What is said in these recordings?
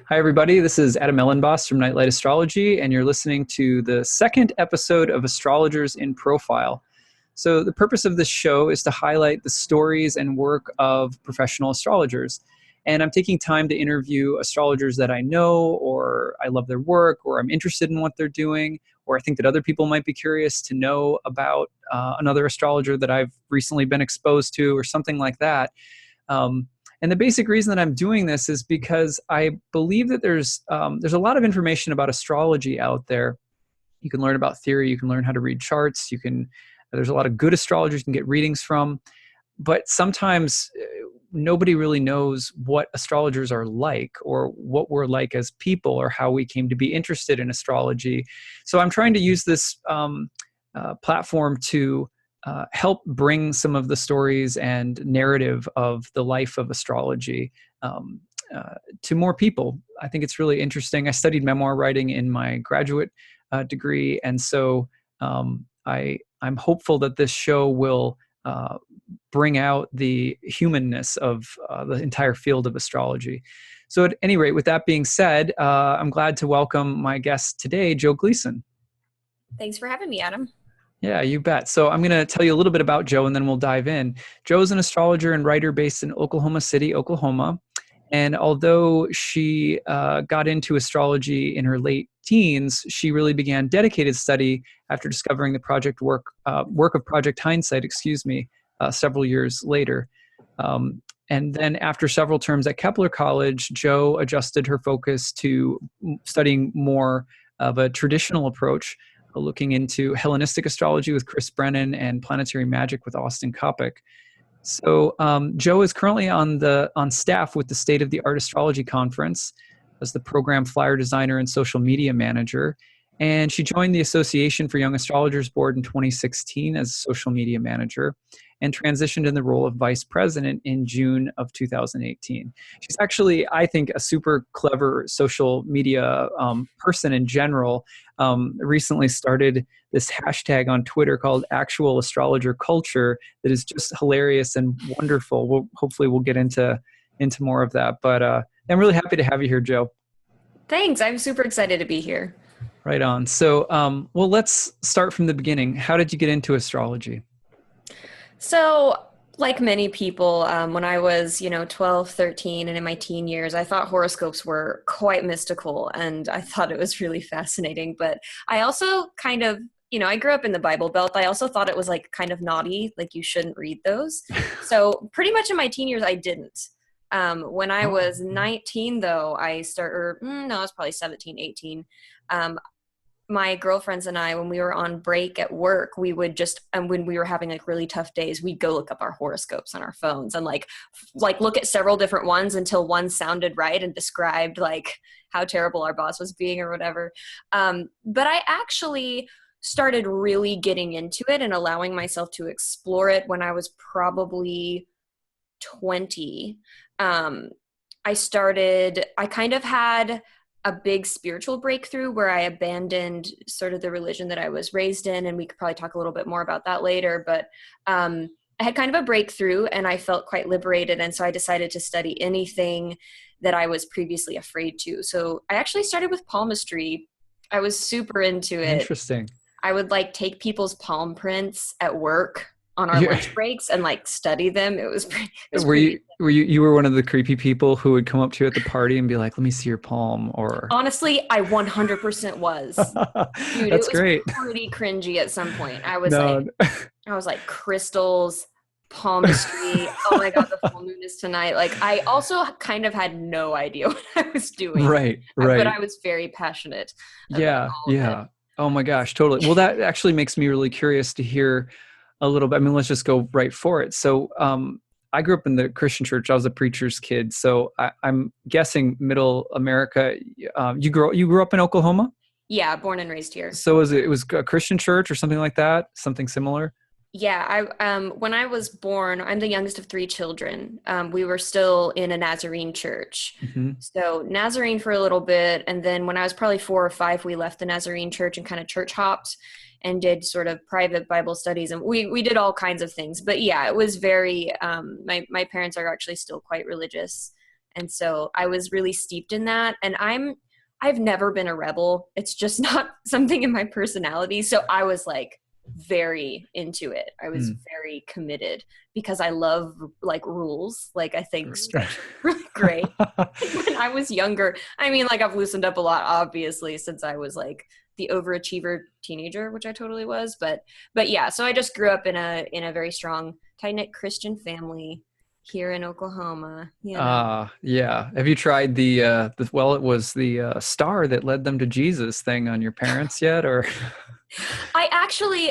Hi, everybody. This is Adam Elenbaas from Nightlight Astrology, and you're listening to the second episode of Astrologers in Profile. So the purpose of this show is to highlight the stories and work of professional astrologers. And I'm taking time to interview astrologers that I know, or I love their work, or I'm interested in what they're doing, or I think that other people might be curious to know about another astrologer that I've recently been exposed to, or something like that. And the basic reason that I'm doing this is because I believe that there's a lot of information about astrology out there. You can learn about theory, you can learn how to read charts, there's a lot of good astrologers you can get readings from, but sometimes nobody really knows what astrologers are like, or what we're like as people, or how we came to be interested in astrology. So I'm trying to use this platform to help bring some of the stories and narrative of the life of astrology to more people. I think it's really interesting. I studied memoir writing in my graduate degree, and so I'm hopeful that this show will bring out the humanness of the entire field of astrology. So at any rate, with that being said, I'm glad to welcome my guest today, Jo Gleason. Thanks for having me, Adam. Yeah, you bet. So I'm going to tell you a little bit about Jo, and then we'll dive in. Jo is an astrologer and writer based in Oklahoma City, Oklahoma. And although she got into astrology in her late teens, she really began dedicated study after discovering the work of Project Hindsight, several years later. And then after several terms at Kepler College, Jo adjusted her focus to studying more of a traditional approach, looking into Hellenistic astrology with Chris Brennan and planetary magic with Austin Coppock. So Jo is currently on staff with the State of the Art Astrology Conference as the program flyer designer and social media manager. And she joined the Association for Young Astrologers board in 2016 as social media manager, and transitioned in the role of vice president in June of 2018. She's actually, I think, a super clever social media person in general. Recently started this hashtag on Twitter called Actual Astrologer Culture that is just hilarious and wonderful. Hopefully we'll get into more of that. But I'm really happy to have you here, Jo. Thanks. I'm super excited to be here. Right on. So, well, let's start from the beginning. How did you get into astrology? So, like many people, when I was, 12, 13, and in my teen years, I thought horoscopes were quite mystical, and I thought it was really fascinating. But I also kind of, I grew up in the Bible Belt. I also thought it was like kind of naughty, like you shouldn't read those. So pretty much in my teen years, I didn't. When I was 19, though, I was probably 17, 18. My girlfriends and I, when we were on break at work, we would and when we were having like really tough days, we'd go look up our horoscopes on our phones and like look at several different ones until one sounded right and described like how terrible our boss was being or whatever. But I actually started really getting into it and allowing myself to explore it when I was probably 20. I kind of had a big spiritual breakthrough where I abandoned sort of the religion that I was raised in, and we could probably talk a little bit more about that later, but I had kind of a breakthrough and I felt quite liberated, and so I decided to study anything that I was previously afraid to. So I actually started with palmistry. I was super into it. Interesting. I would like take people's palm prints at work on our lunch breaks and like study them. It was you were one of the creepy people who would come up to you at the party and be like, let me see your palm? Or honestly, I 100% was. Dude, That's it was great. Pretty cringy at some point. I was like crystals, palmistry. Oh my God, the full moon is tonight. Like I also kind of had no idea what I was doing. Right. But I was very passionate. Yeah. Oh my gosh, totally. Well, that actually makes me really curious to hear a little bit. I mean, let's just go right for it. So I grew up in the Christian church. I was a preacher's kid. So I'm guessing middle America. You grew up in Oklahoma? Yeah, born and raised here. So it was a Christian church or something like that? Something similar? Yeah, when I was born, I'm the youngest of three children. We were still in a Nazarene church. Mm-hmm. So Nazarene for a little bit. And then when I was probably 4 or 5, we left the Nazarene church and kind of church hopped and did sort of private Bible studies. And we did all kinds of things. But yeah, it was very, my parents are actually still quite religious. And so I was really steeped in that. And I've never been a rebel. It's just not something in my personality. So I was like very into it. I was very committed because I love like rules. Like I think structure is really great. When I was younger, I mean, like I've loosened up a lot, obviously, since I was like the overachiever teenager, which I totally was. But yeah, so I just grew up in a very strong, tight-knit Christian family here in Oklahoma. You know? Yeah. Have you tried the well, it was the star that led them to Jesus thing on your parents yet, or?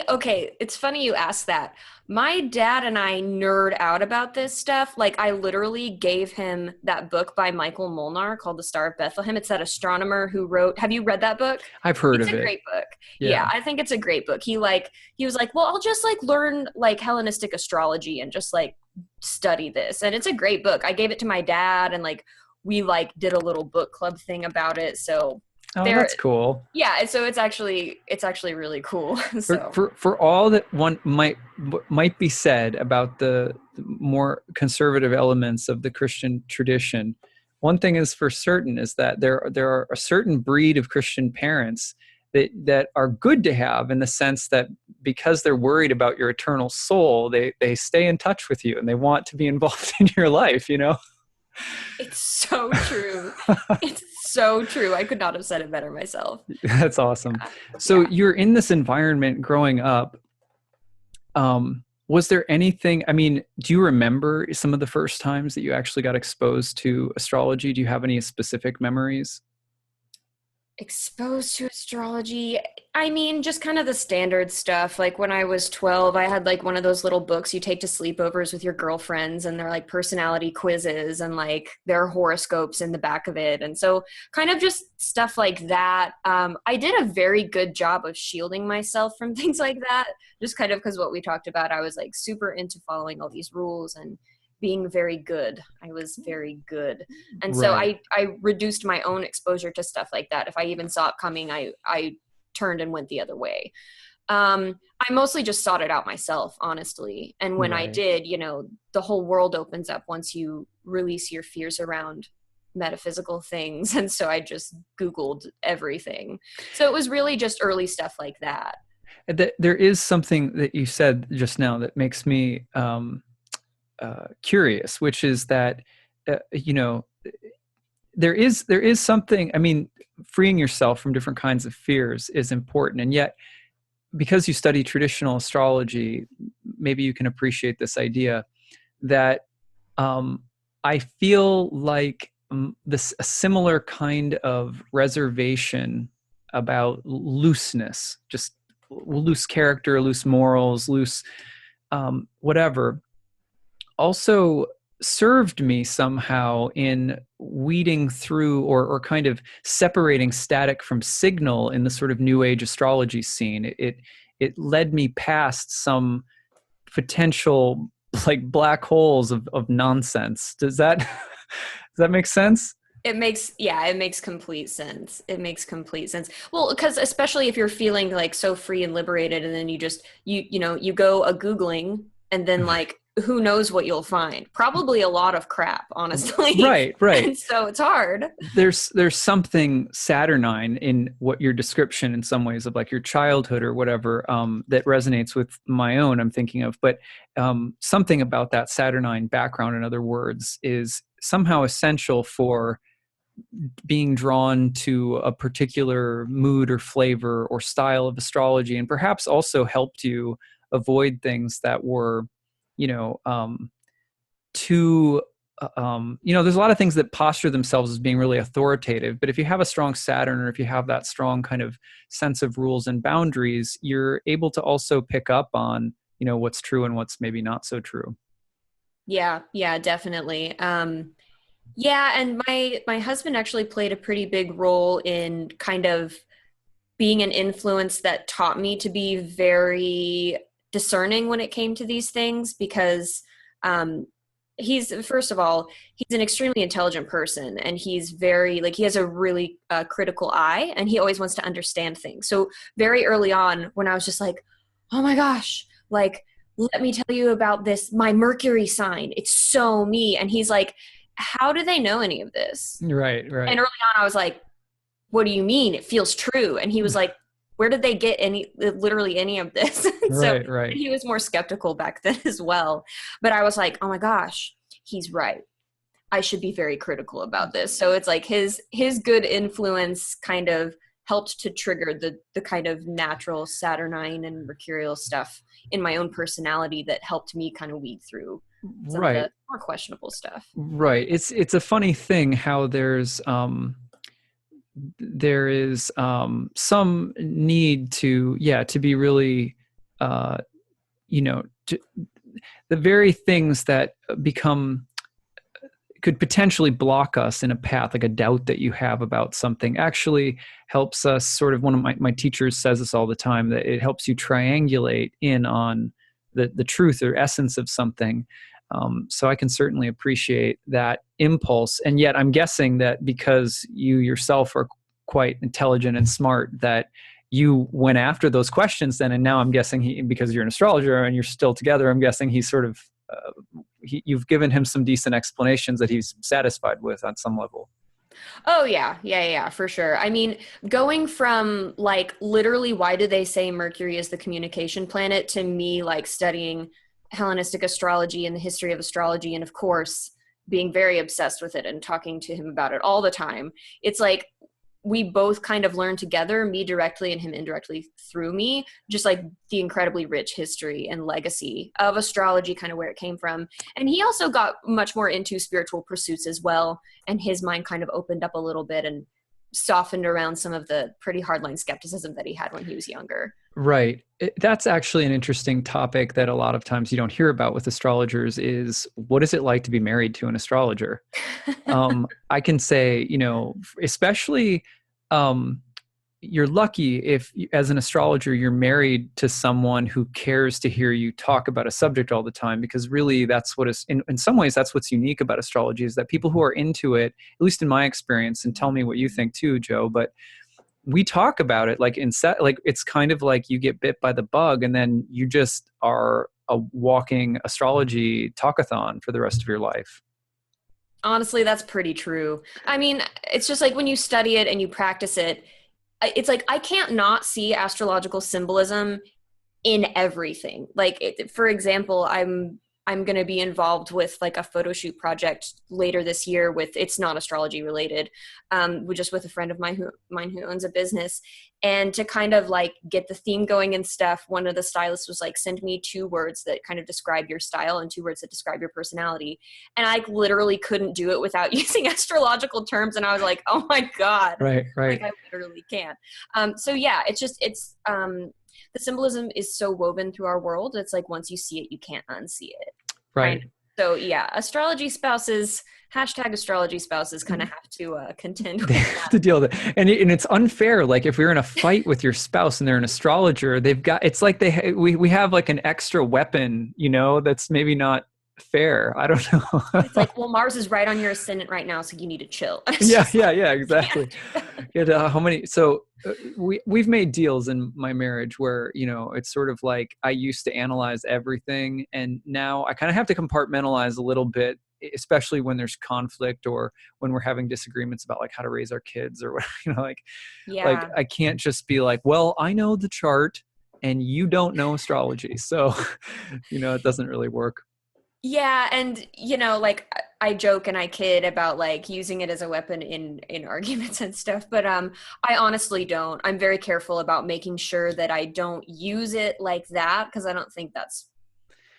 Okay, it's funny you asked that. My dad and I nerd out about this stuff. Like, I literally gave him that book by Michael Molnar called The Star of Bethlehem. It's that astronomer who wrote, have you read that book? I've heard It's of a it. great book. Yeah, I think it's a great book. He was like, well, I'll just like learn like Hellenistic astrology and just like study this. And it's a great book. I gave it to my dad and like we like did a little book club thing about it. So that's cool. Yeah, so it's actually really cool. So for all that one might be said about the more conservative elements of the Christian tradition, one thing is for certain is that there are a certain breed of Christian parents that are good to have, in the sense that because they're worried about your eternal soul, they stay in touch with you and they want to be involved in your life, you know? It's so true. It's so true. I could not have said it better myself. That's awesome. Yeah. So you're in this environment growing up. Was there anything, I mean, do you remember some of the first times that you actually got exposed to astrology? Do you have any specific memories? Exposed to astrology, I mean, just kind of the standard stuff. Like when I was 12, I had like one of those little books you take to sleepovers with your girlfriends, and they're like personality quizzes and like there are horoscopes in the back of it. And so kind of just stuff like that. I did a very good job of shielding myself from things like that, just kind of because what we talked about, I was like super into following all these rules and being very good. I was very good. And so I reduced my own exposure to stuff like that. If I even saw it coming, I turned and went the other way. I mostly just sought it out myself, honestly. And when I did, you know, the whole world opens up once you release your fears around metaphysical things. And so I just Googled everything. So it was really just early stuff like that. There is something that you said just now that makes me curious, which is that you know, there is something, I mean, freeing yourself from different kinds of fears is important, and yet because you study traditional astrology, maybe you can appreciate this idea that I feel like a similar kind of reservation about looseness, just loose character, loose morals, loose whatever, also served me somehow in weeding through or kind of separating static from signal in the sort of new age astrology scene. It led me past some potential like black holes of nonsense. Does that make sense? It makes complete sense. It makes complete sense. Well, because especially if you're feeling like so free and liberated, and then you just, you go a Googling, and then like, who knows what you'll find? Probably a lot of crap, honestly. Right. And so it's hard. There's something saturnine in what your description in some ways of like your childhood or whatever that resonates with my own, I'm thinking of. But something about that saturnine background, in other words, is somehow essential for being drawn to a particular mood or flavor or style of astrology, and perhaps also helped you avoid things that were, too, there's a lot of things that posture themselves as being really authoritative, but if you have a strong Saturn, or if you have that strong kind of sense of rules and boundaries, you're able to also pick up on, what's true and what's maybe not so true. Yeah, definitely. Yeah, and my husband actually played a pretty big role in kind of being an influence that taught me to be very discerning when it came to these things, because he's an extremely intelligent person, and he's very, like, he has a really critical eye, and he always wants to understand things. So very early on, when I was just like, oh my gosh, like, let me tell you about this, my Mercury sign, it's so me. And he's like, how do they know any of this? Right, right. And early on, I was like, what do you mean? It feels true. And he was like, where did they get literally any of this? So Right, right. he was more skeptical back then as well. But I was like, oh my gosh, he's right. I should be very critical about this. So it's like his good influence kind of helped to trigger the kind of natural Saturnine and Mercurial stuff in my own personality that helped me kind of weed through some of the more questionable stuff. Right. It's a funny thing how there is some need to be really the very things that could potentially block us in a path, like a doubt that you have about something, actually helps us sort of, one of my teachers says this all the time, that it helps you triangulate in on the truth or essence of something. So I can certainly appreciate that impulse. And yet I'm guessing that because you yourself are quite intelligent and smart, that you went after those questions then. And now I'm guessing because you're an astrologer and you're still together, I'm guessing he's sort of, you've given him some decent explanations that he's satisfied with on some level. Oh yeah, for sure. I mean, going from like literally, why do they say Mercury is the communication planet, to me like studying Hellenistic astrology and the history of astrology, and of course being very obsessed with it and talking to him about it all the time. It's like we both kind of learned together, me directly and him indirectly through me, just like the incredibly rich history and legacy of astrology, kind of where it came from. And he also got much more into spiritual pursuits as well. And his mind kind of opened up a little bit and softened around some of the pretty hardline skepticism that he had when he was younger. Right. That's actually an interesting topic that a lot of times you don't hear about with astrologers, is what is it like to be married to an astrologer? I can say, especially you're lucky if, as an astrologer, you're married to someone who cares to hear you talk about a subject all the time, because really that's what is, in some ways, that's what's unique about astrology, is that people who are into it, at least in my experience, and tell me what you think too, Joe, but we talk about it like it's kind of like you get bit by the bug and then you just are a walking astrology talkathon for the rest of your life. Honestly, that's pretty true. I mean, it's just like when you study it and you practice it, it's like I can't not see astrological symbolism in everything. Like, for example, I'm going to be involved with like a photo shoot project later this year it's not astrology related, just with a friend of mine who owns a business. And to kind of like get the theme going and stuff, one of the stylists was like, send me 2 words that kind of describe your style and 2 words that describe your personality. And I literally couldn't do it without using astrological terms. And I was like, oh my God. Right. Like I literally can't. So yeah, the symbolism is so woven through our world. It's like, once you see it, you can't unsee it. Right. So yeah, Astrology Spouses, #Astrology Spouses kind of have to contend with that. To deal with it. And it's unfair. Like if we're in a fight with your spouse and they're an astrologer, it's like we have like an extra weapon, that's maybe not fair. I don't know. It's like, well, Mars is right on your ascendant right now, so you need to chill. Yeah, exactly. We've made deals in my marriage where, it's sort of like I used to analyze everything, and now I kind of have to compartmentalize a little bit, especially when there's conflict or when we're having disagreements about like how to raise our kids or what, like I can't just be like, well, I know the chart and you don't know astrology. So, it doesn't really work. Yeah, and like I joke and I kid about like using it as a weapon in arguments and stuff, but I honestly don't. I'm very careful about making sure that I don't use it like that, because I don't think that's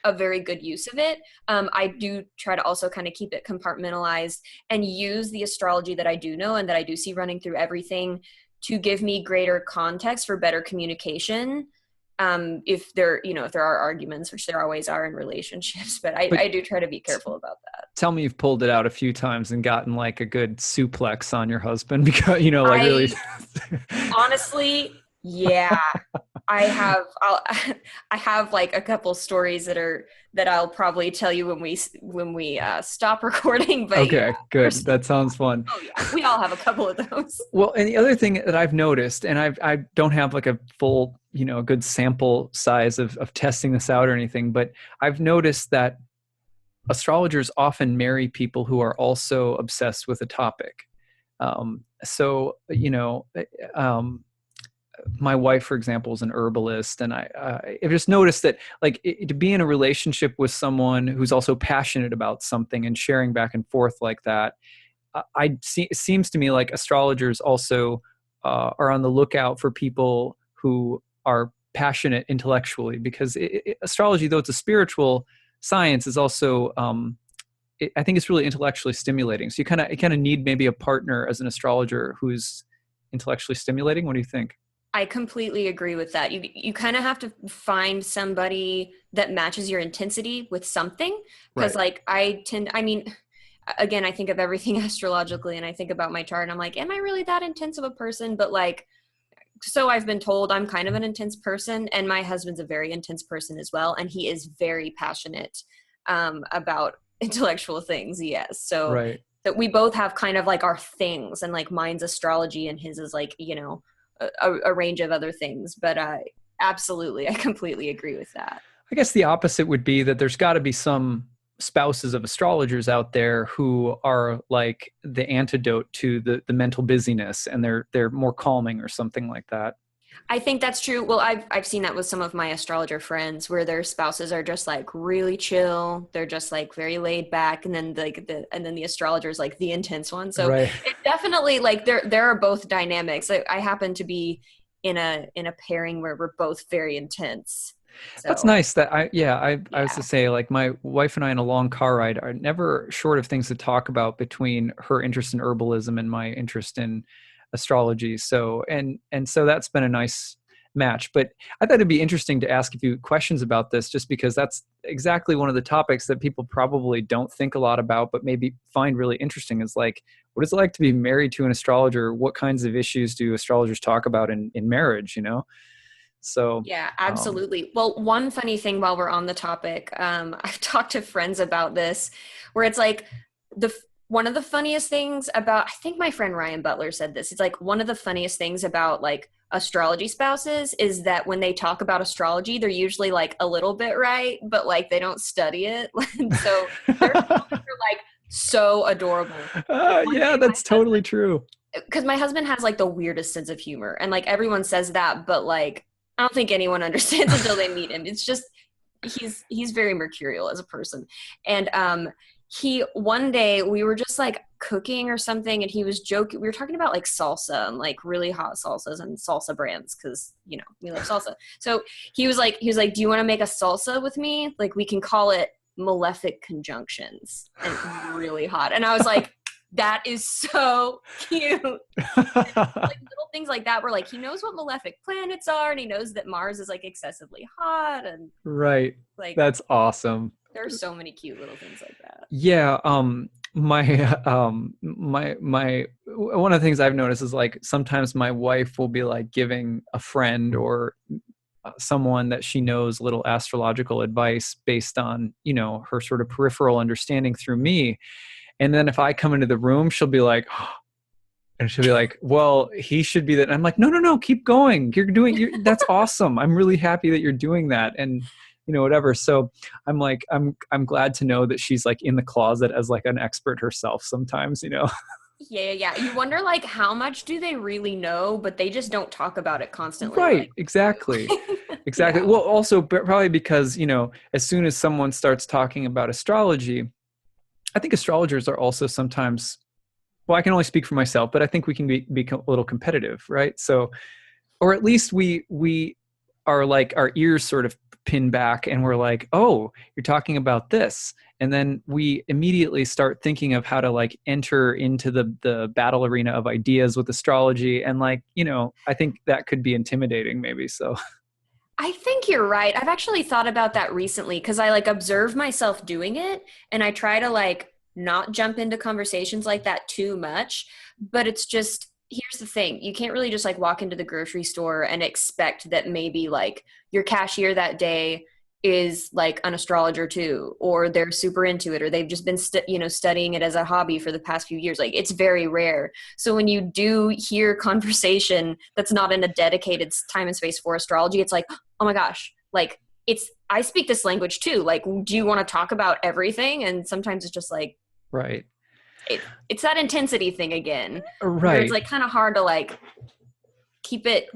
a very good use of it. I do try to also kind of keep it compartmentalized and use the astrology that I do know and that I do see running through everything to give me greater context for better communication. If there are arguments, which there always are in relationships, but I do try to be careful about that. Tell me you've pulled it out a few times and gotten like a good suplex on your husband, because, really. Honestly, yeah, I have like a couple stories that I'll probably tell you when we stop recording. But okay, yeah, good. That sounds fun. Oh yeah, we all have a couple of those. Well, and the other thing that I've noticed, and I don't have like a full, a good sample size of testing this out or anything, but I've noticed that astrologers often marry people who are also obsessed with a topic. So, my wife, for example, is an herbalist, and I've just noticed that, like, to be in a relationship with someone who's also passionate about something and sharing back and forth like that, it seems to me like astrologers also are on the lookout for people who are passionate intellectually, because astrology, though it's a spiritual science, is also I think it's really intellectually stimulating. So you kind of need maybe a partner as an astrologer who's intellectually stimulating. What do you think? I completely agree with that. You kind of have to find somebody that matches your intensity with something. Because Right. like I mean, again, I think of everything astrologically, and I think about my chart and I'm like, am I really that intense of a person? But like, so I've been told I'm kind of an intense person, and my husband's a very intense person as well. And he is very passionate about intellectual things. Yes. So Right. that we both have kind of like our things, and like mine's astrology and his is like, a range of other things. But absolutely, I completely agree with that. I guess the opposite would be that there's got to be some spouses of astrologers out there who are like the antidote to the mental busyness, and they're more calming or something like that. I think that's true. Well, I've seen that with some of my astrologer friends where their spouses are just like really chill. They're just like very laid back, and then the astrologer is like the intense one. So Right. it definitely, like, there are both dynamics. I happen to be in a pairing where we're both very intense. That's So nice. I was to yeah. say, like, my wife and I on a long car ride are never short of things to talk about between her interest in herbalism and my interest in astrology. So, and so that's been a nice match. But I thought it'd be interesting to ask a few questions about this, just because that's exactly one of the topics that people probably don't think a lot about, but maybe find really interesting, is like, what is it like to be married to an astrologer? What kinds of issues do astrologers talk about in marriage, So, Yeah, um, absolutely. Well, one funny thing while we're on the topic, I've talked to friends about this, where it's like one of the funniest things about, I think my friend Ryan Butler said this. It's like one of the funniest things about like astrology spouses is that when they talk about astrology, they're usually like a little bit right, but like they don't study it. So their spouses are like so adorable. Like one yeah, day that's totally true. because my husband has like the weirdest sense of humor, and like everyone says that, but like I don't think anyone understands until they meet him. It's just he's very mercurial as a person. And he one day we were just like cooking or something, and he was joking. We were talking about like salsa and like really hot salsas and salsa brands, because we love salsa. So he was like, do you want to make a salsa with me? Like, we can call it malefic conjunctions, and really hot. And I was like, that is so cute. Like little things like that, where like he knows what malefic planets are, and he knows that Mars is like excessively hot, and Right. like That's awesome. there's so many cute little things like that. Yeah, my my one of the things I've noticed is, like, sometimes my wife will be like giving a friend or someone that she knows little astrological advice based on, her sort of peripheral understanding through me. And then if I come into the room, she'll be like, and she'll be like, well, he should be that. And I'm like, no, no, no, keep going. That's awesome. I'm really happy that you're doing that. And, whatever. So I'm like, I'm glad to know that she's like in the closet as like an expert herself sometimes. Yeah. You wonder like how much do they really know, but they just don't talk about it constantly. Right. Like, Exactly. Exactly. yeah. Well, also probably because, as soon as someone starts talking about astrology, I think astrologers are also sometimes, well, I can only speak for myself, but I think we can be a little competitive, right? So, or at least we are like, our ears sort of pin back and we're like, oh, you're talking about this. And then we immediately start thinking of how to like enter into the battle arena of ideas with astrology. And like, I think that could be intimidating maybe. So, I think you're right. I've actually thought about that recently, because I like observe myself doing it, and I try to like not jump into conversations like that too much. But it's just, here's the thing. You can't really just like walk into the grocery store and expect that maybe like your cashier that day is like an astrologer too, or they're super into it, or they've just been studying it as a hobby for the past few years. Like, it's very rare. So when you do hear conversation that's not in a dedicated time and space for astrology, it's like, oh my gosh, like I speak this language too. Like, do you want to talk about everything? And sometimes it's just like, Right. It's that intensity thing again, where it's Right. like kind of hard to like keep it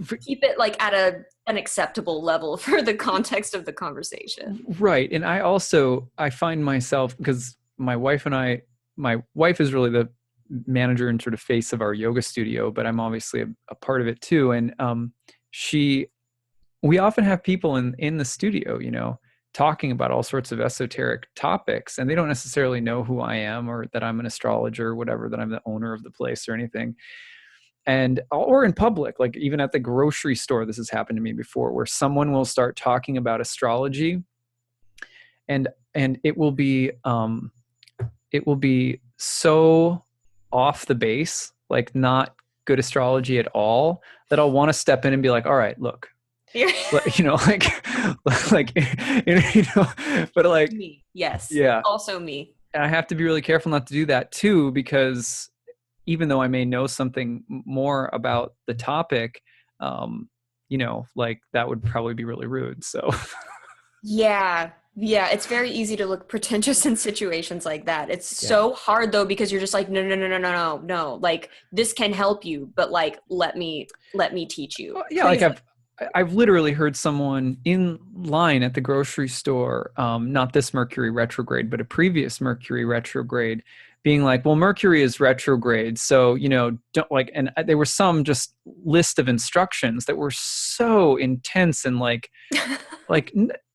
like at an acceptable level for the context of the conversation. Right. And I find myself, because my wife is really the manager and sort of face of our yoga studio, but I'm obviously a part of it too. And we often have people in the studio, talking about all sorts of esoteric topics, and they don't necessarily know who I am or that I'm an astrologer or whatever, that I'm the owner of the place or anything. Or in public, like even at the grocery store, this has happened to me before, where someone will start talking about astrology, and it will be so off the base, like not good astrology at all, that I'll want to step in and be like, all right, look, like, but like me, yes, yeah, also me. and I have to be really careful not to do that too, because even though I may know something more about the topic, like that would probably be really rude. So Yeah, it's very easy to look pretentious in situations like that. It's so hard though, because you're just like, no, like this can help you, but like let me teach you. yeah, like I've literally heard someone in line at the grocery store, not this Mercury retrograde, but a previous Mercury retrograde, being like, well, Mercury is retrograde, so, don't like, and there was some just list of instructions that were so intense and like,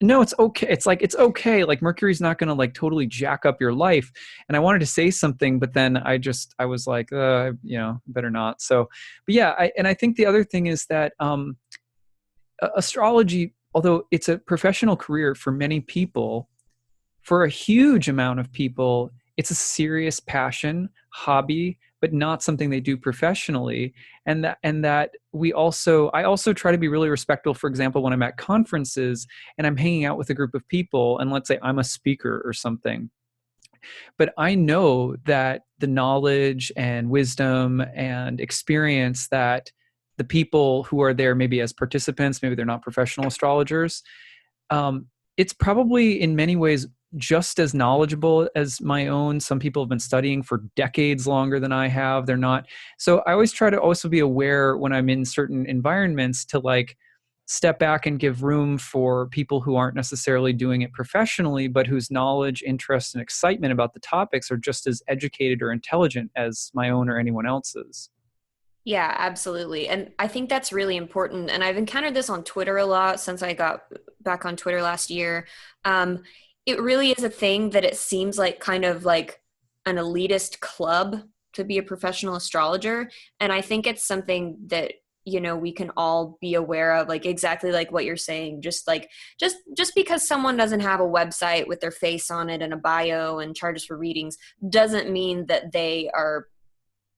no, it's okay. It's like, it's okay. Like Mercury's not going to like totally jack up your life. And I wanted to say something, but then I was like, better not. So, but yeah, I think the other thing is that, astrology, although it's a professional career for many people, for a huge amount of people, it's a serious passion, hobby, but not something they do professionally. And that I also try to be really respectful. For example, when I'm at conferences and I'm hanging out with a group of people, and let's say I'm a speaker or something, but I know that the knowledge and wisdom and experience that the people who are there, maybe as participants, maybe they're not professional astrologers, it's probably in many ways just as knowledgeable as my own. Some people have been studying for decades longer than I have. They're not. So I always try to also be aware when I'm in certain environments to like step back and give room for people who aren't necessarily doing it professionally, but whose knowledge, interest, and excitement about the topics are just as educated or intelligent as my own or anyone else's. Yeah, absolutely. And I think that's really important. And I've encountered this on Twitter a lot since I got back on Twitter last year. It really is a thing that it seems like kind of like an elitist club to be a professional astrologer. And I think it's something that, we can all be aware of, like exactly like what you're saying. Just like, just because someone doesn't have a website with their face on it and a bio and charges for readings doesn't mean that they are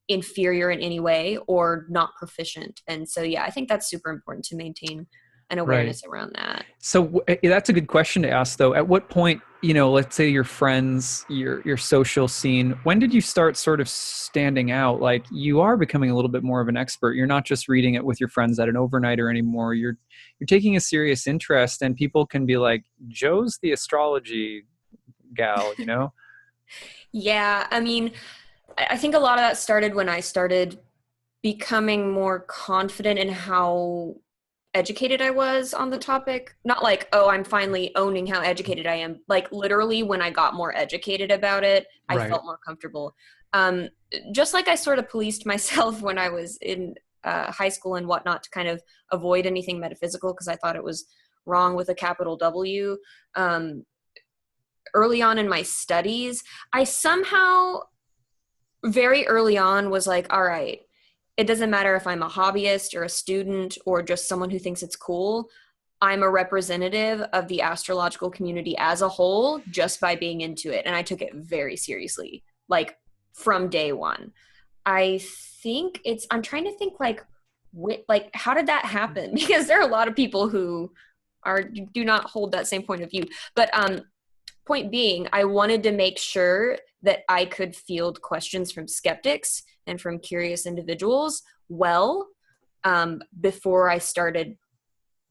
inferior in any way or not proficient. And so, yeah, I think that's super important to maintain an awareness around that. So that's a good question to ask, though. At what point, let's say your friends, your social scene, when did you start sort of standing out? Like you are becoming a little bit more of an expert. You're not just reading it with your friends at an overnighter anymore. You're taking a serious interest, and people can be like, Joe's the astrology gal, Yeah, I mean, I think a lot of that started when I started becoming more confident in how educated I was on the topic. Not like, oh, I'm finally owning how educated I am. Like literally when I got more educated about it, I felt more comfortable. Just like I sort of policed myself when I was in high school and whatnot to kind of avoid anything metaphysical because I thought it was wrong with a capital W. Early on in my studies, I somehow very early on was like, all right, it doesn't matter if I'm a hobbyist or a student or just someone who thinks it's cool. I'm a representative of the astrological community as a whole just by being into it. And I took it very seriously, like from day one. I'm trying to think like how did that happen? Because there are a lot of people who do not hold that same point of view. But point being, I wanted to make sure that I could field questions from skeptics and from curious individuals before I started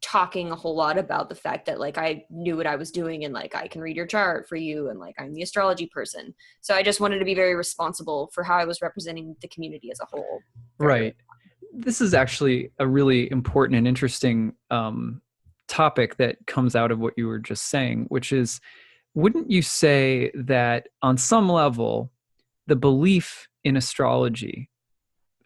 talking a whole lot about the fact that like I knew what I was doing and like I can read your chart for you and like I'm the astrology person. So I just wanted to be very responsible for how I was representing the community as a whole. Right. This is actually a really important and interesting topic that comes out of what you were just saying, which is, wouldn't you say that on some level, the belief in astrology,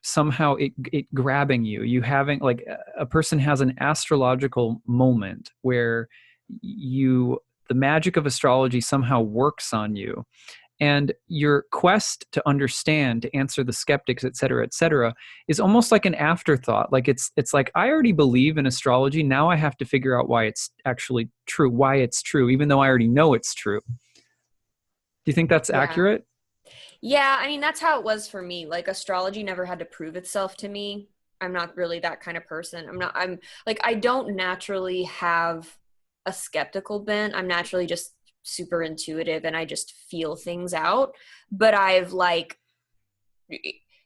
somehow it grabbing you having like a person has an astrological moment where the magic of astrology somehow works on you, and your quest to understand, to answer the skeptics, et cetera, is almost like an afterthought. Like it's like, I already believe in astrology. Now I have to figure out why it's actually true, why it's true, even though I already know it's true. Do you think that's accurate? Yeah, I mean, that's how it was for me. Like astrology never had to prove itself to me. I'm not really that kind of person. I'm like, I don't naturally have a skeptical bent. I'm naturally just super intuitive and I just feel things out. But I've like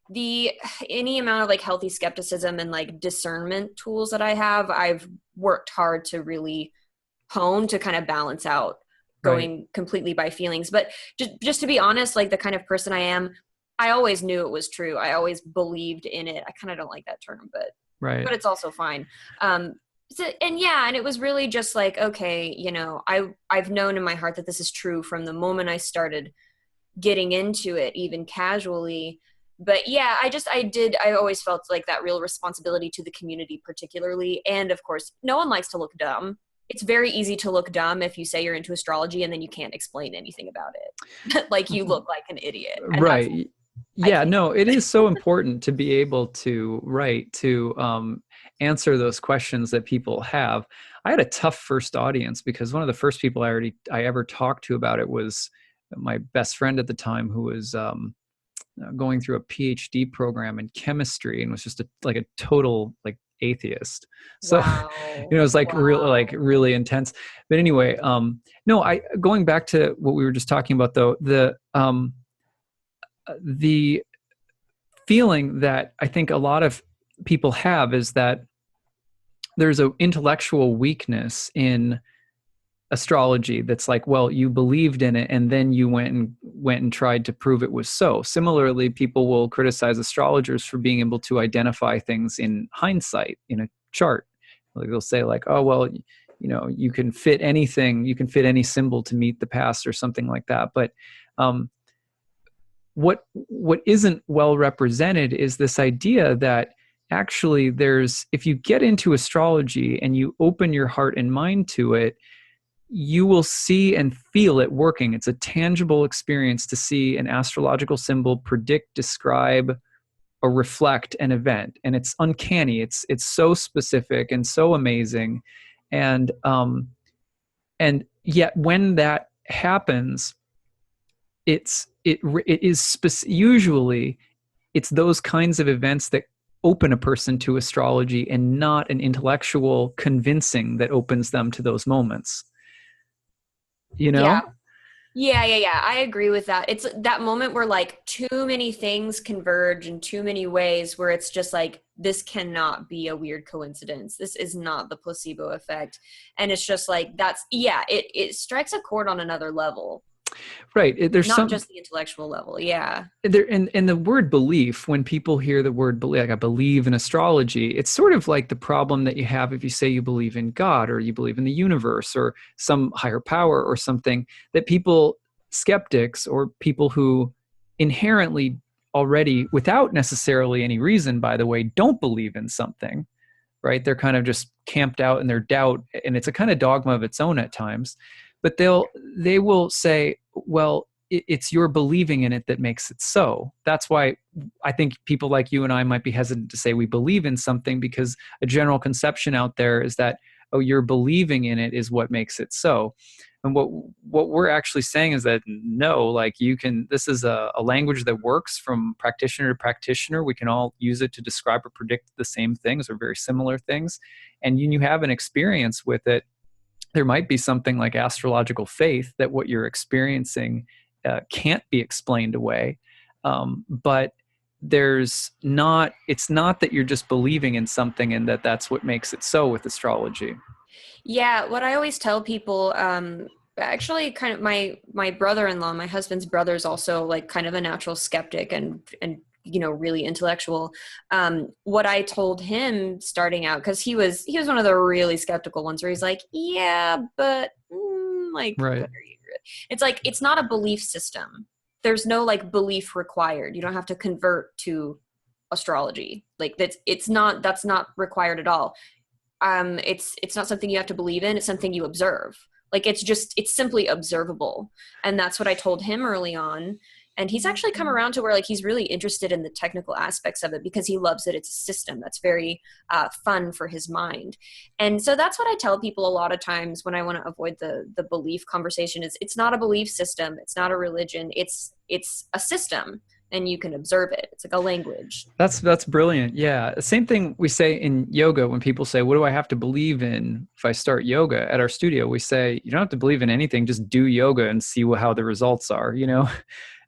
any amount of like healthy skepticism and like discernment tools that I have, I've worked hard to really hone to kind of balance out going completely by feelings. But just to be honest, like the kind of person I am, I always knew it was true. I always believed in it. I kind of don't like that term, but it's also fine. And it was really just like, okay, you know, I've known in my heart that this is true from the moment I started getting into it, even casually. But yeah, I always felt like that real responsibility to the community particularly. And of course, no one likes to look dumb. It's very easy to look dumb if you say you're into astrology and then you can't explain anything about it. Like you look like an idiot. And yeah, no, it is so important to be able to answer those questions that people have. I had a tough first audience because one of the first people I ever talked to about it was my best friend at the time, who was going through a PhD program in chemistry and was just a total like atheist. So it was like really intense. But anyway, no, going back to what we were just talking about though, the feeling that I think a lot of people have is that there's an intellectual weakness in astrology that's like, well, you believed in it and then you went and tried to prove it was so. Similarly, people will criticize astrologers for being able to identify things in hindsight in a chart. Like they'll say like, oh, well, you know, you can fit anything, you can fit any symbol to meet the past or something like that. But what isn't well represented is this idea that actually if you get into astrology and you open your heart and mind to it, you will see and feel it working. It's a tangible experience to see an astrological symbol predict, describe, or reflect an event. And it's uncanny. It's so specific and so amazing. And yet when that happens, usually it's those kinds of events that open a person to astrology, and not an intellectual convincing that opens them to those moments. You know? Yeah. I agree with that. It's that moment where like too many things converge in too many ways where it's just like, this cannot be a weird coincidence. This is not the placebo effect. And it's just like, it strikes a chord on another level. Right. There's not just the intellectual level. Yeah. And the word belief, when people hear the word belief, like I believe in astrology, it's sort of like the problem that you have if you say you believe in God or you believe in the universe or some higher power or something, that skeptics or people who inherently already, without necessarily any reason, by the way, don't believe in something, right? They're kind of just camped out in their doubt, and it's a kind of dogma of its own at times. But they will say, well, it's your believing in it that makes it so. That's why I think people like you and I might be hesitant to say we believe in something, because a general conception out there is that, oh, your believing in it is what makes it so. And what we're actually saying is that no, like this is a language that works from practitioner to practitioner. We can all use it to describe or predict the same things or very similar things. And you have an experience with it. There might be something like astrological faith that what you're experiencing can't be explained away. But it's not that you're just believing in something and that's what makes it so with astrology. Yeah, what I always tell people, actually kind of my brother-in-law, my husband's brother is also like kind of a natural skeptic and really intellectual. What I told him starting out, because he was one of the really skeptical ones where he's like, yeah, but like Right. what are you? It's like, it's not a belief system. There's no like belief required. You don't have to convert to astrology. Like that's not required at all. It's not something you have to believe in. It's something you observe. Like it's simply observable. And that's what I told him early on. And he's actually come around to where like he's really interested in the technical aspects of it because he loves it. It's a system that's very fun for his mind. And so that's what I tell people a lot of times when I want to avoid the belief conversation is it's not a belief system. It's not a religion. It's a system. And you can observe it. It's like a language. That's brilliant. Yeah. Same thing we say in yoga when people say, what do I have to believe in if I start yoga at our studio? We say, you don't have to believe in anything. Just do yoga and see how the results are,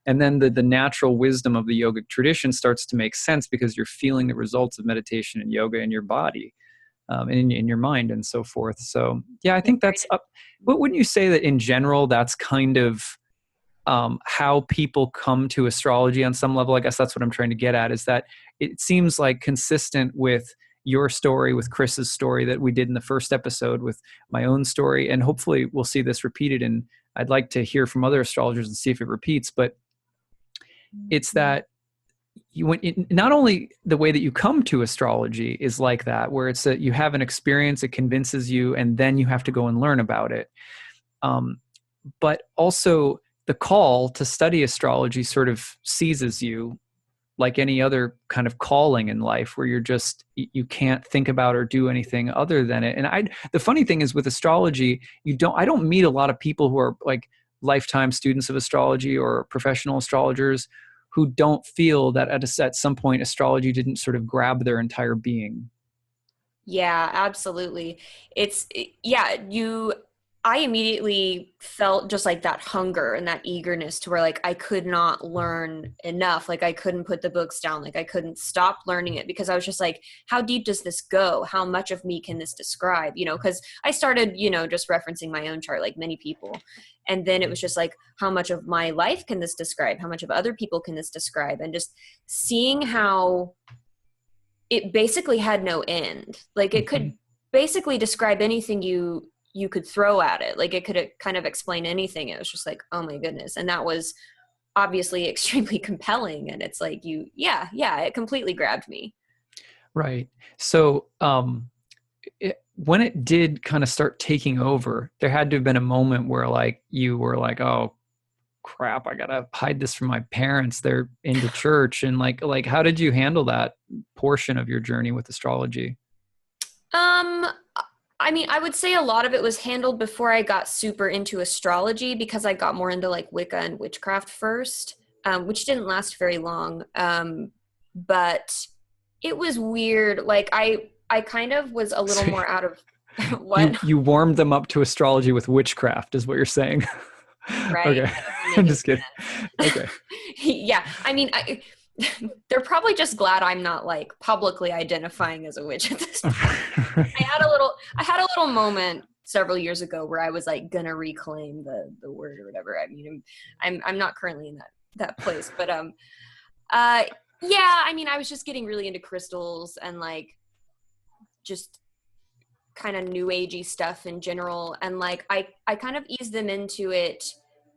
And then the natural wisdom of the yogic tradition starts to make sense because you're feeling the results of meditation and yoga in your body, and in your mind and so forth. So yeah, I think that's up. But wouldn't you say that in general, that's kind of how people come to astrology on some level? I guess that's what I'm trying to get at, is that it seems like consistent with your story, with Chris's story that we did in the first episode, with my own story, and hopefully we'll see this repeated. And I'd like to hear from other astrologers and see if it repeats, but it's that not only the way that you come to astrology is like that, where it's that you have an experience, it convinces you, and then you have to go and learn about it. But also the call to study astrology sort of seizes you like any other kind of calling in life, where you can't think about or do anything other than it. And the funny thing is with astrology, I don't meet a lot of people who are like lifetime students of astrology or professional astrologers who don't feel that at some point astrology didn't sort of grab their entire being. Yeah, absolutely. I immediately felt just like that hunger and that eagerness to where like I could not learn enough. Like I couldn't put the books down. Like I couldn't stop learning it because I was just like, how deep does this go? How much of me can this describe? Because I started, just referencing my own chart like many people. And then it was just like, how much of my life can this describe? How much of other people can this describe? And just seeing how it basically had no end. Like it could basically describe anything you could throw at it. Like it could kind of explain anything. It was just like, oh my goodness. And that was obviously extremely compelling. And it's like it completely grabbed me. Right. So when it did kind of start taking over, there had to have been a moment where like you were like, oh crap, I gotta hide this from my parents. They're into church. And like how did you handle that portion of your journey with astrology? I mean, I would say a lot of it was handled before I got super into astrology because I got more into like Wicca and witchcraft first, which didn't last very long. But it was weird. Like I kind of was a little more out of what you warmed them up to astrology with witchcraft is what you're saying. Right. Okay. I'm just kidding. Okay. Yeah. I mean, they're probably just glad I'm not like publicly identifying as a witch at this point. I had a little moment several years ago where I was like gonna reclaim the word or whatever. I mean, I'm not currently in that place, but yeah. I mean, I was just getting really into crystals and like just kind of new agey stuff in general, and like I kind of eased them into it.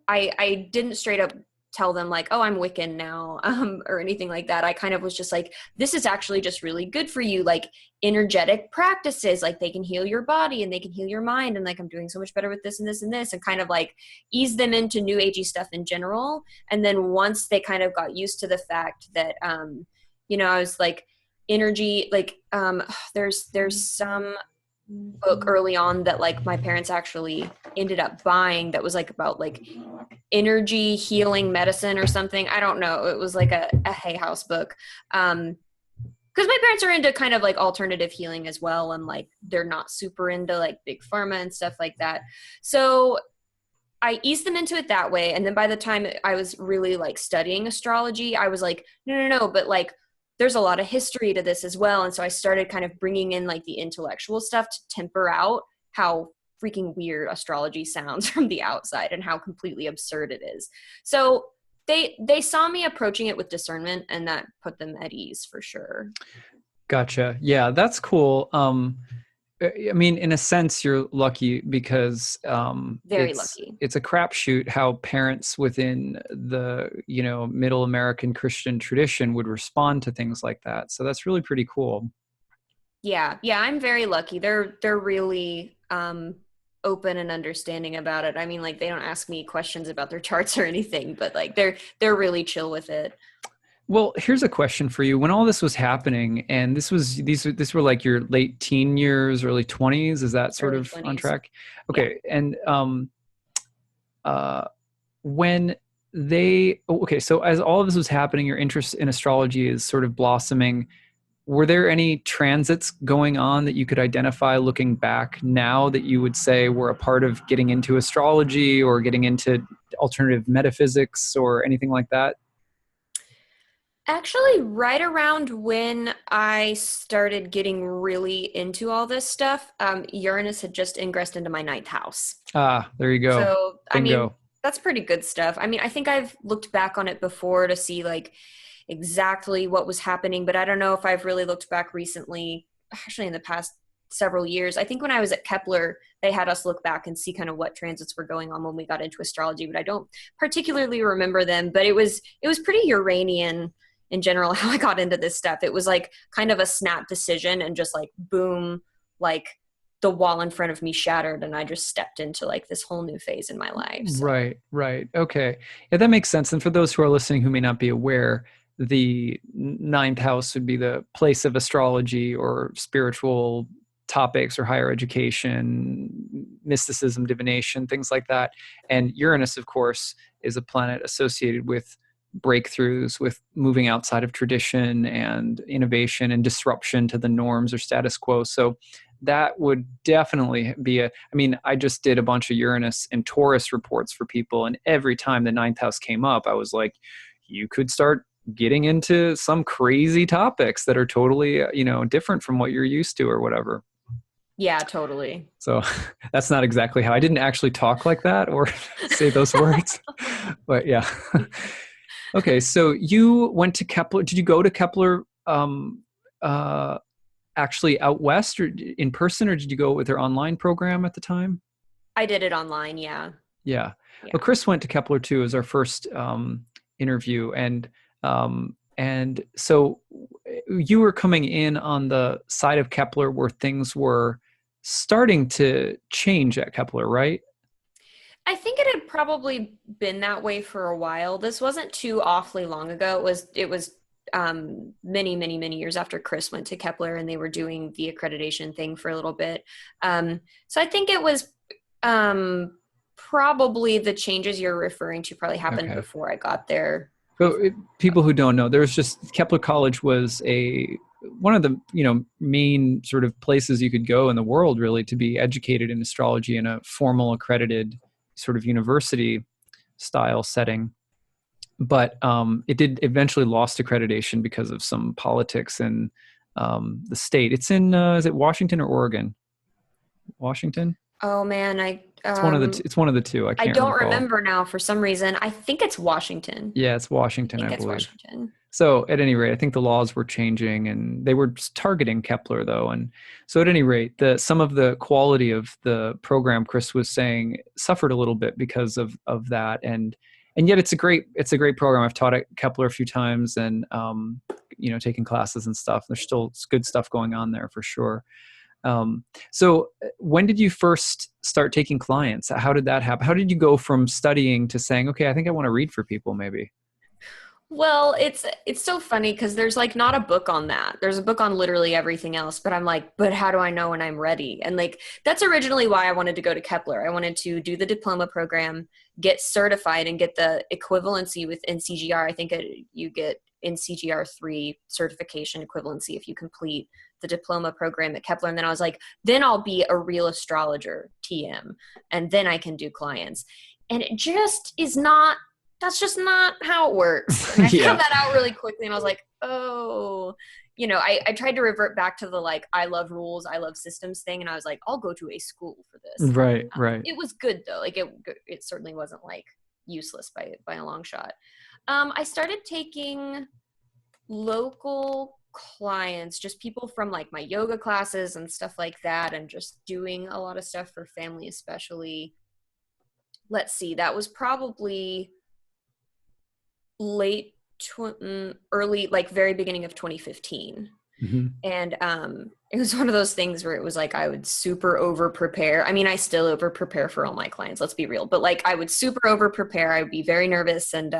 I didn't straight up tell them like, oh, I'm Wiccan now, or anything like that. I kind of was just like, this is actually just really good for you, like energetic practices, like they can heal your body and they can heal your mind, and like I'm doing so much better with this and this and this, and kind of like ease them into new agey stuff in general. And then once they kind of got used to the fact that I was like energy, like there's some book early on that like my parents actually ended up buying that was like about like energy healing medicine or something. I don't know. It was like a Hay House book. Because my parents are into kind of like alternative healing as well. And like, they're not super into like big pharma and stuff like that. So I eased them into it that way. And then by the time I was really like studying astrology, I was like, no, but like, there's a lot of history to this as well. And so I started kind of bringing in like the intellectual stuff to temper out how freaking weird astrology sounds from the outside and how completely absurd it is. So they saw me approaching it with discernment, and that put them at ease for sure. Gotcha. Yeah, that's cool. I mean, in a sense, you're lucky because Very lucky. it's a crapshoot how parents within the middle American Christian tradition would respond to things like that. So that's really pretty cool. Yeah, I'm very lucky. They're really open and understanding about it. I mean, like, they don't ask me questions about their charts or anything, but like they're really chill with it. Well, here's a question for you. When all this was happening, and these were like your late teen years, early 20s, is that sort Early of on 20s. track? Yeah. Okay. And when so as all of this was happening, your interest in astrology is sort of blossoming. Were there any transits going on that you could identify looking back now that you would say were a part of getting into astrology or getting into alternative metaphysics or anything like that? Actually, right around when I started getting really into all this stuff, Uranus had just ingressed into my ninth house. Ah, there you go. So, I mean, Bingo. that's pretty good stuff. I mean, I think I've looked back on it before to see like exactly what was happening, but I don't know if I've really looked back recently, actually in the past several years. I think when I was at Kepler, they had us look back and see kind of what transits were going on when we got into astrology, but I don't particularly remember them, but it was pretty Uranian in general how I got into this stuff. It was like kind of a snap decision and just like boom, like the wall in front of me shattered and I just stepped into like this whole new phase in my life. So. Right. Okay. Yeah, that makes sense. And for those who are listening who may not be aware, the ninth house would be the place of astrology or spiritual topics or higher education, mysticism, divination, things like that. And Uranus, of course, is a planet associated with breakthroughs, with moving outside of tradition and innovation and disruption to the norms or status quo. So that would definitely be I mean, I just did a bunch of Uranus and Taurus reports for people. And every time the ninth house came up, I was like, you could start getting into some crazy topics that are totally, different from what you're used to or whatever. Yeah, totally. So that's not exactly how I didn't actually talk like that or say those words, but yeah. Okay. So you went to Kepler. Did you go to Kepler, actually out west or in person, or did you go with their online program at the time? I did it online. Yeah. Yeah. Yeah. Well, Chris went to Kepler too as our first interview. And so you were coming in on the side of Kepler where things were starting to change at Kepler, right? I think it had probably been that way for a while. This wasn't too awfully long ago. It was many years after Chris went to Kepler and they were doing the accreditation thing for a little bit. So I think it was probably the changes you're referring to probably happened before I got there. So people who don't know, there's just Kepler College was one of the main sort of places you could go in the world really to be educated in astrology in a formal accredited sort of university style setting. But it did eventually lost accreditation because of some politics in the state. It's in is it Washington or Oregon? Washington. Oh man, It's one of the it's one of the two. I I can't don't recall. remember now for some reason. I think it's Washington. Yeah, it's Washington, I I think it's believe. Washington. So at any rate, I think the laws were changing and they were targeting Kepler though. And so at any rate, some of the quality of the program Chris was saying suffered a little bit because of that. And yet it's a great program. I've taught at Kepler a few times and, taking classes and stuff. There's still good stuff going on there for sure. So when did you first start taking clients? How did that happen? How did you go from studying to saying, okay, I think I want to read for people maybe? Well, it's so funny because there's like not a book on that. There's a book on literally everything else, but I'm like, but how do I know when I'm ready? And like, that's originally why I wanted to go to Kepler. I wanted to do the diploma program, get certified and get the equivalency with NCGR. I think you get NCGR 3 certification equivalency if you complete the diploma program at Kepler. And then I was like, then I'll be a real astrologer, TM, and then I can do clients. And it just is not, that's just not how it works. And I Yeah. found that out really quickly. And I was like, oh, you know, I tried to revert back to the like, I love rules, I love systems thing. And I was like, I'll go to a school for this. Right. Right. It was good though. Like it certainly wasn't like useless by a long shot. I started taking local clients, just people from like my yoga classes and stuff like that, and just doing a lot of stuff for family, especially. Let's see, that was probably early, like very beginning of 2015. Mm-hmm. And it was one of those things where it was like I would super over prepare. I mean, I still over prepare for all my clients, let's be real, but like I would super over prepare. I would be very nervous, and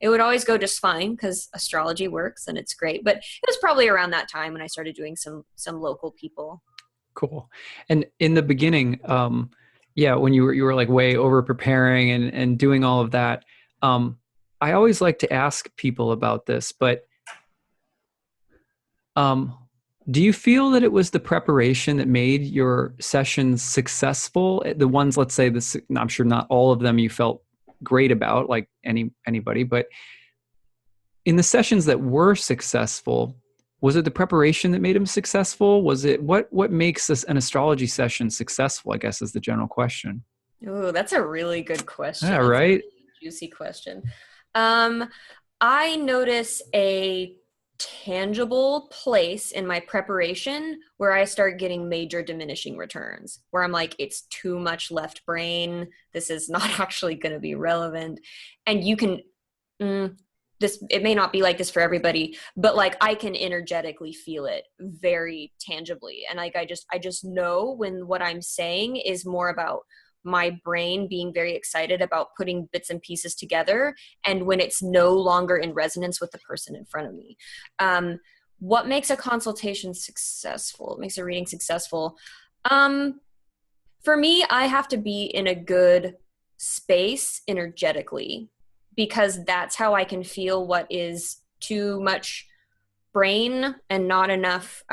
it would always go just fine because astrology works and it's great. But it was probably around that time when I started doing some local people. Cool. And in the beginning, yeah, when you were like way over preparing and doing all of that, I always like to ask people about this, but do you feel that it was the preparation that made your sessions successful? The ones, let's say this, I'm sure not all of them you felt great about, like anybody, but in the sessions that were successful, was it the preparation that made them successful? Was it what makes an astrology session successful, I guess, is the general question. Oh, that's a really good question. Yeah, That's right. a really juicy question. I notice a tangible place in my preparation where I start getting major diminishing returns, where I'm like, it's too much left brain. This is not actually going to be relevant. And you can, it may not be like this for everybody, but like I can energetically feel it very tangibly. And like, I just know when what I'm saying is more about my brain being very excited about putting bits and pieces together, and when it's no longer in resonance with the person in front of me. What makes a consultation successful? What makes a reading successful? For me, I have to be in a good space energetically, because that's how I can feel what is too much brain and not enough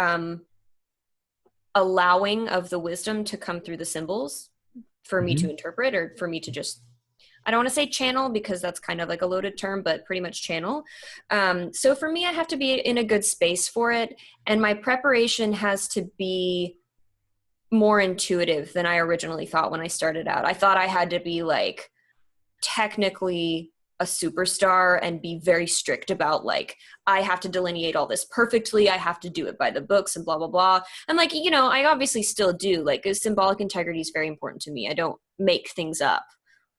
allowing of the wisdom to come through the symbols for me to interpret, or for me to just, I don't want to say channel because that's kind of like a loaded term, but pretty much channel. So for me, I have to be in a good space for it. And my preparation has to be more intuitive than I originally thought when I started out. I thought I had to be like technically a superstar and be very strict about like, I have to delineate all this perfectly. I have to do it by the books and blah, blah, blah. And like, you know, I obviously still do. Like, symbolic integrity is very important to me. I don't make things up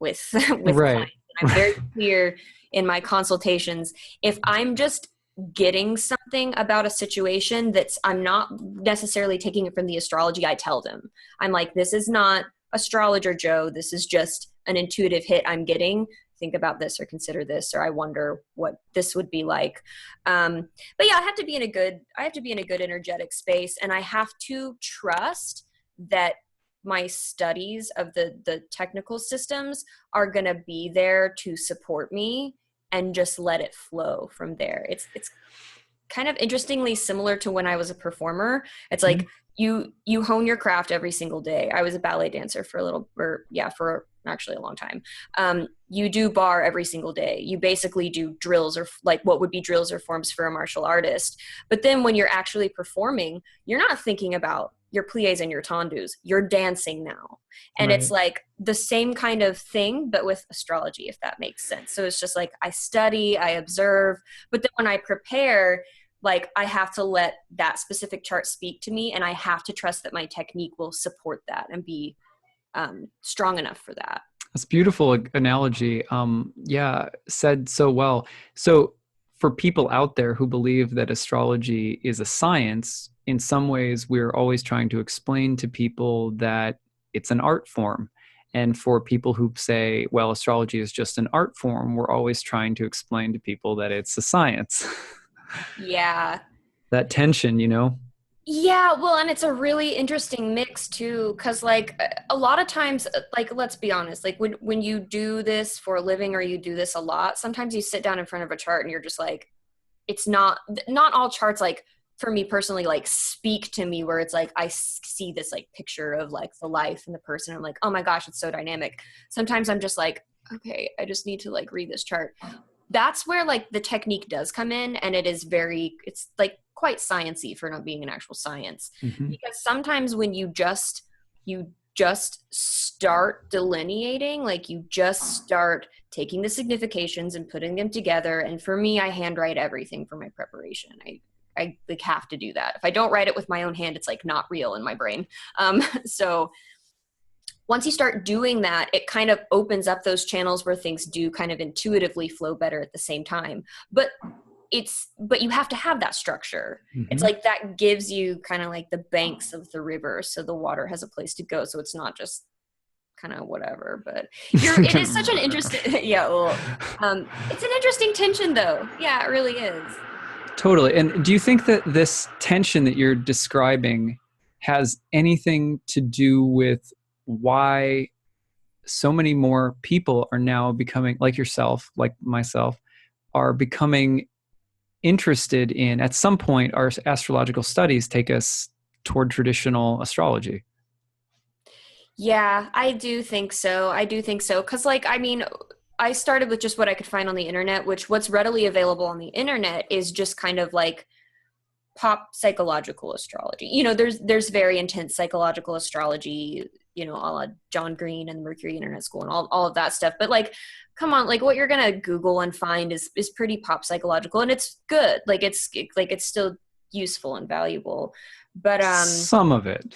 with Right. clients. I'm very clear in my consultations. If I'm just getting something about a situation that's, I'm not necessarily taking it from the astrology, I tell them. I'm like, this is not Astrologer Joe. This is just an intuitive hit I'm getting. Think about this or consider this, or I wonder what this would be like. But yeah, I have to be in a good energetic space, and I have to trust that my studies of the technical systems are going to be there to support me, and just let it flow from there. It's kind of interestingly similar to when I was a performer. It's like you hone your craft every single day. I was a ballet dancer for actually a long time. You do bar every single day. You basically do drills, or like what would be drills or forms for a martial artist. But then when you're actually performing, you're not thinking about your pliés and your tendus. You're dancing now. And It's like the same kind of thing, but with astrology, if that makes sense. So it's just like I study, I observe, but then when I prepare, like I have to let that specific chart speak to me, and I have to trust that my technique will support that and be strong enough for that. That's a beautiful analogy. Yeah, said so well. So for people out there who believe that astrology is a science, in some ways we're always trying to explain to people that it's an art form. And for people who say, well, astrology is just an art form, we're always trying to explain to people that it's a science. Yeah. That tension, you know? Yeah, well, and it's a really interesting mix too, because like a lot of times, like let's be honest, like when you do this for a living, or you do this a lot, sometimes you sit down in front of a chart and you're just like, it's not all charts, like for me personally, like speak to me, where it's like I see this like picture of like the life and the person. I'm like, oh my gosh, it's so dynamic. Sometimes I'm just like, okay, I just need to like read this chart. That's where like the technique does come in, and it's like quite sciencey for not being an actual science. Mm-hmm. Because sometimes when you just start delineating, like you just start taking the significations and putting them together. And for me, I handwrite everything for my preparation. I like have to do that. If I don't write it with my own hand, it's like not real in my brain. So once you start doing that, it kind of opens up those channels where things do kind of intuitively flow better at the same time. But you have to have that structure. Mm-hmm. It's like that gives you kind of like the banks of the river, so the water has a place to go. So it's not just kind of whatever, but it is such an interesting, yeah. Well, it's an interesting tension though. Yeah, it really is. Totally. And do you think that this tension that you're describing has anything to do with why so many more people are now becoming, like yourself, like myself, are becoming interested in, at some point, our astrological studies take us toward traditional astrology? Yeah, I do think so. Because, like, I mean, I started with just what I could find on the internet, which what's readily available on the internet is just kind of like pop psychological astrology. You know, there's very intense psychological astrology, you know, a la John Green and the Mercury Internet School and all of that stuff. But like, come on, like what you're going to Google and find is pretty pop psychological, and it's good. Like it's still useful and valuable. But some of it.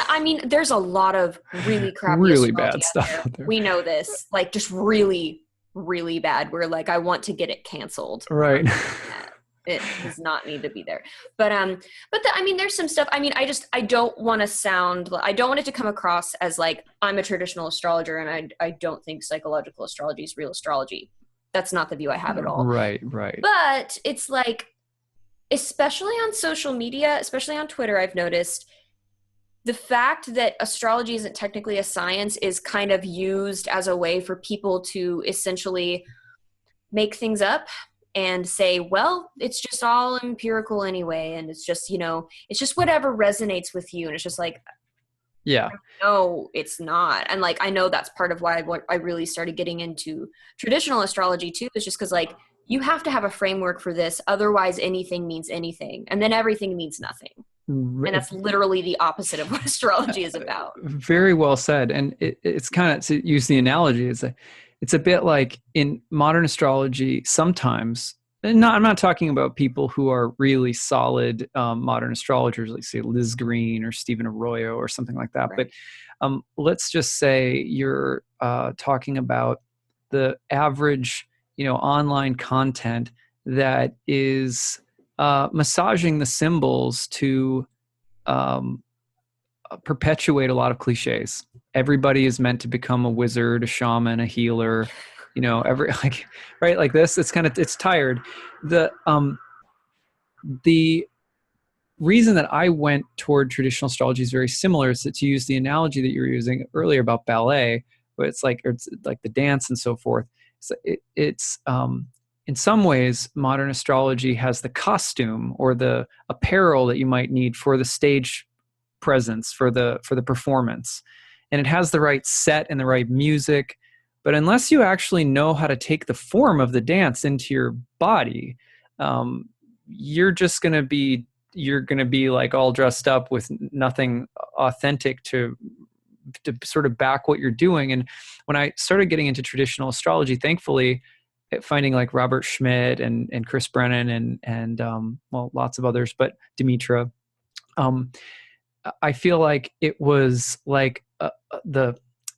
I mean, there's a lot of really crappy, really bad stuff out there. We know this, like just really, really bad. We're like, I want to get it canceled. Right. It does not need to be there. But I mean, there's some stuff. I mean, I don't want it to come across as like I'm a traditional astrologer and I don't think psychological astrology is real astrology. That's not the view I have at all. Right. But it's like, especially on social media, especially on Twitter, I've noticed the fact that astrology isn't technically a science is kind of used as a way for people to essentially make things up and say, well, it's just all empirical anyway. And it's just, you know, it's just whatever resonates with you. And it's just like, yeah, no, it's not. And like, I know that's part of why I really started getting into traditional astrology too, is just because like, you have to have a framework for this. Otherwise anything means anything. And then everything means nothing. And that's literally the opposite of what astrology is about. Very well said. And it's kind of, to use the analogy, it's a bit like in modern astrology, sometimes, I'm not talking about people who are really solid modern astrologers, like say Liz Green or Stephen Arroyo or something like that. Right. But let's just say you're talking about the average, you know, online content that is massaging the symbols to perpetuate a lot of cliches. Everybody is meant to become a wizard, a shaman, a healer, you know, right, like this. It's tired. The reason that I went toward traditional astrology is very similar. Is to use the analogy that you were using earlier about ballet, where it's like the dance and so forth. It's in some ways, modern astrology has the costume or the apparel that you might need for the stage presence, for the performance. And it has the right set and the right music. But unless you actually know how to take the form of the dance into your body, you're going to be like all dressed up with nothing authentic to sort of back what you're doing. And when I started getting into traditional astrology, thankfully, finding like Robert Schmidt and Chris Brennan and well, lots of others, but Demetra, I feel like it was like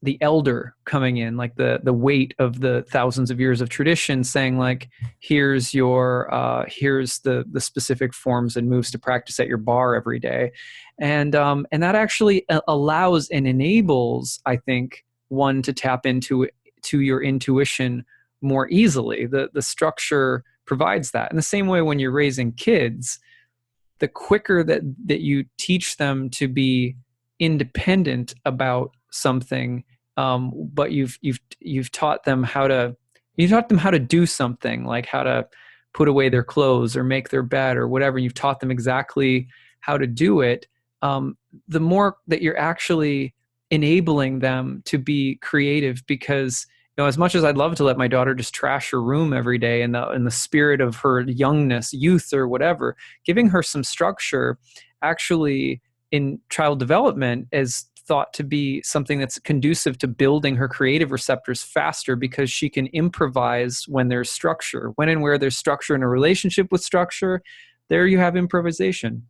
the elder coming in, like the weight of the thousands of years of tradition, saying like, here's the specific forms and moves to practice at your bar every day, and that actually allows and enables, I think, one to tap into your intuition more easily. The structure provides that. In the same way, when you're raising kids, the quicker that you teach them to be independent about something, but you've taught them how to do something, like how to put away their clothes or make their bed or whatever. You've taught them exactly how to do it. The more that you're actually enabling them to be creative, because as much as I'd love to let my daughter just trash her room every day in the spirit of her youngness, youth, or whatever, giving her some structure actually in child development is thought to be something that's conducive to building her creative receptors faster, because she can improvise when there's structure. When and where there's structure in a relationship with structure, there you have improvisation.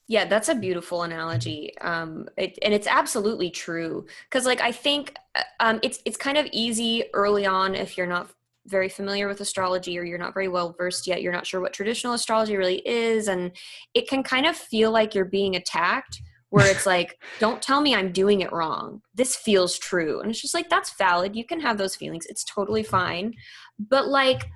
Yeah, that's a beautiful analogy. And it's absolutely true. Because like, I think it's kind of easy early on if you're not very familiar with astrology or you're not very well versed yet, you're not sure what traditional astrology really is. And it can kind of feel like you're being attacked, where it's like, don't tell me I'm doing it wrong. This feels true. And it's just like, that's valid. You can have those feelings. It's totally fine. But like,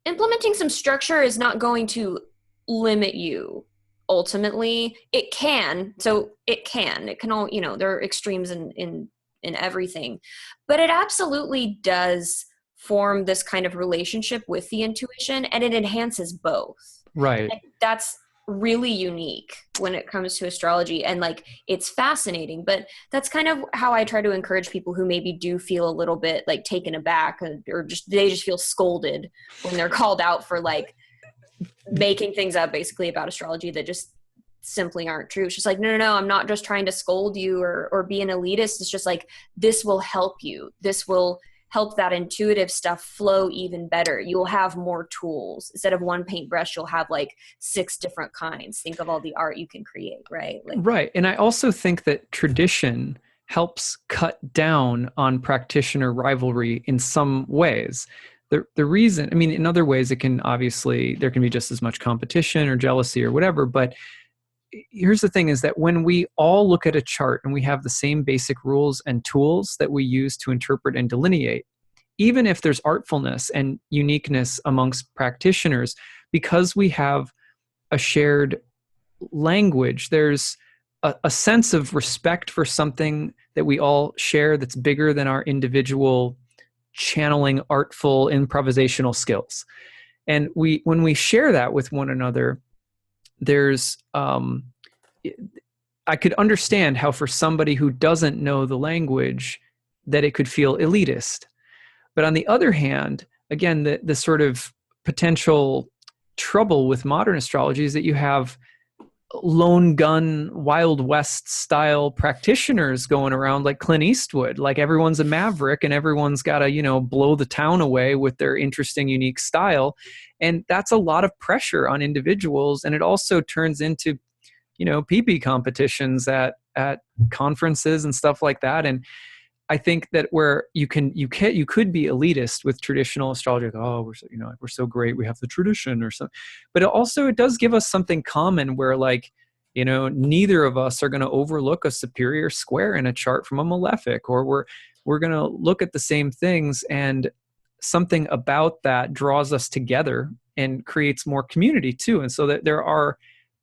implementing some structure is not going to limit you. Ultimately, it can. So it can all, there are extremes in everything, but it absolutely does form this kind of relationship with the intuition, and it enhances both. Right. And that's really unique when it comes to astrology, and like, it's fascinating. But that's kind of how I try to encourage people who maybe do feel a little bit like taken aback, or just they just feel scolded when they're called out for like making things up basically about astrology that just simply aren't true. It's just like, no, I'm not just trying to scold you or be an elitist. It's just like, this will help you. This will help that intuitive stuff flow even better. You'll have more tools. Instead of one paintbrush, you'll have like 6 different kinds. Think of all the art you can create, right? Right. And I also think that tradition helps cut down on practitioner rivalry in some ways. The reason, in other ways, it can obviously, there can be just as much competition or jealousy or whatever. But here's the thing, is that when we all look at a chart and we have the same basic rules and tools that we use to interpret and delineate, even if there's artfulness and uniqueness amongst practitioners, because we have a shared language, there's a sense of respect for something that we all share that's bigger than our individual channeling artful improvisational skills. And when we share that with one another, there's I could understand how for somebody who doesn't know the language that it could feel elitist. But on the other hand, again, the sort of potential trouble with modern astrology is that you have lone gun, Wild West style practitioners going around like Clint Eastwood, like everyone's a maverick and everyone's got to, blow the town away with their interesting, unique style. And that's a lot of pressure on individuals. And it also turns into, pee-pee competitions at conferences and stuff like that. And I think that where you could be elitist with traditional astrology, like, oh, we're so great, we have the tradition or something. But it does give us something common where, like, neither of us are going to overlook a superior square in a chart from a malefic, or we're going to look at the same things, and something about that draws us together and creates more community too. And so that there are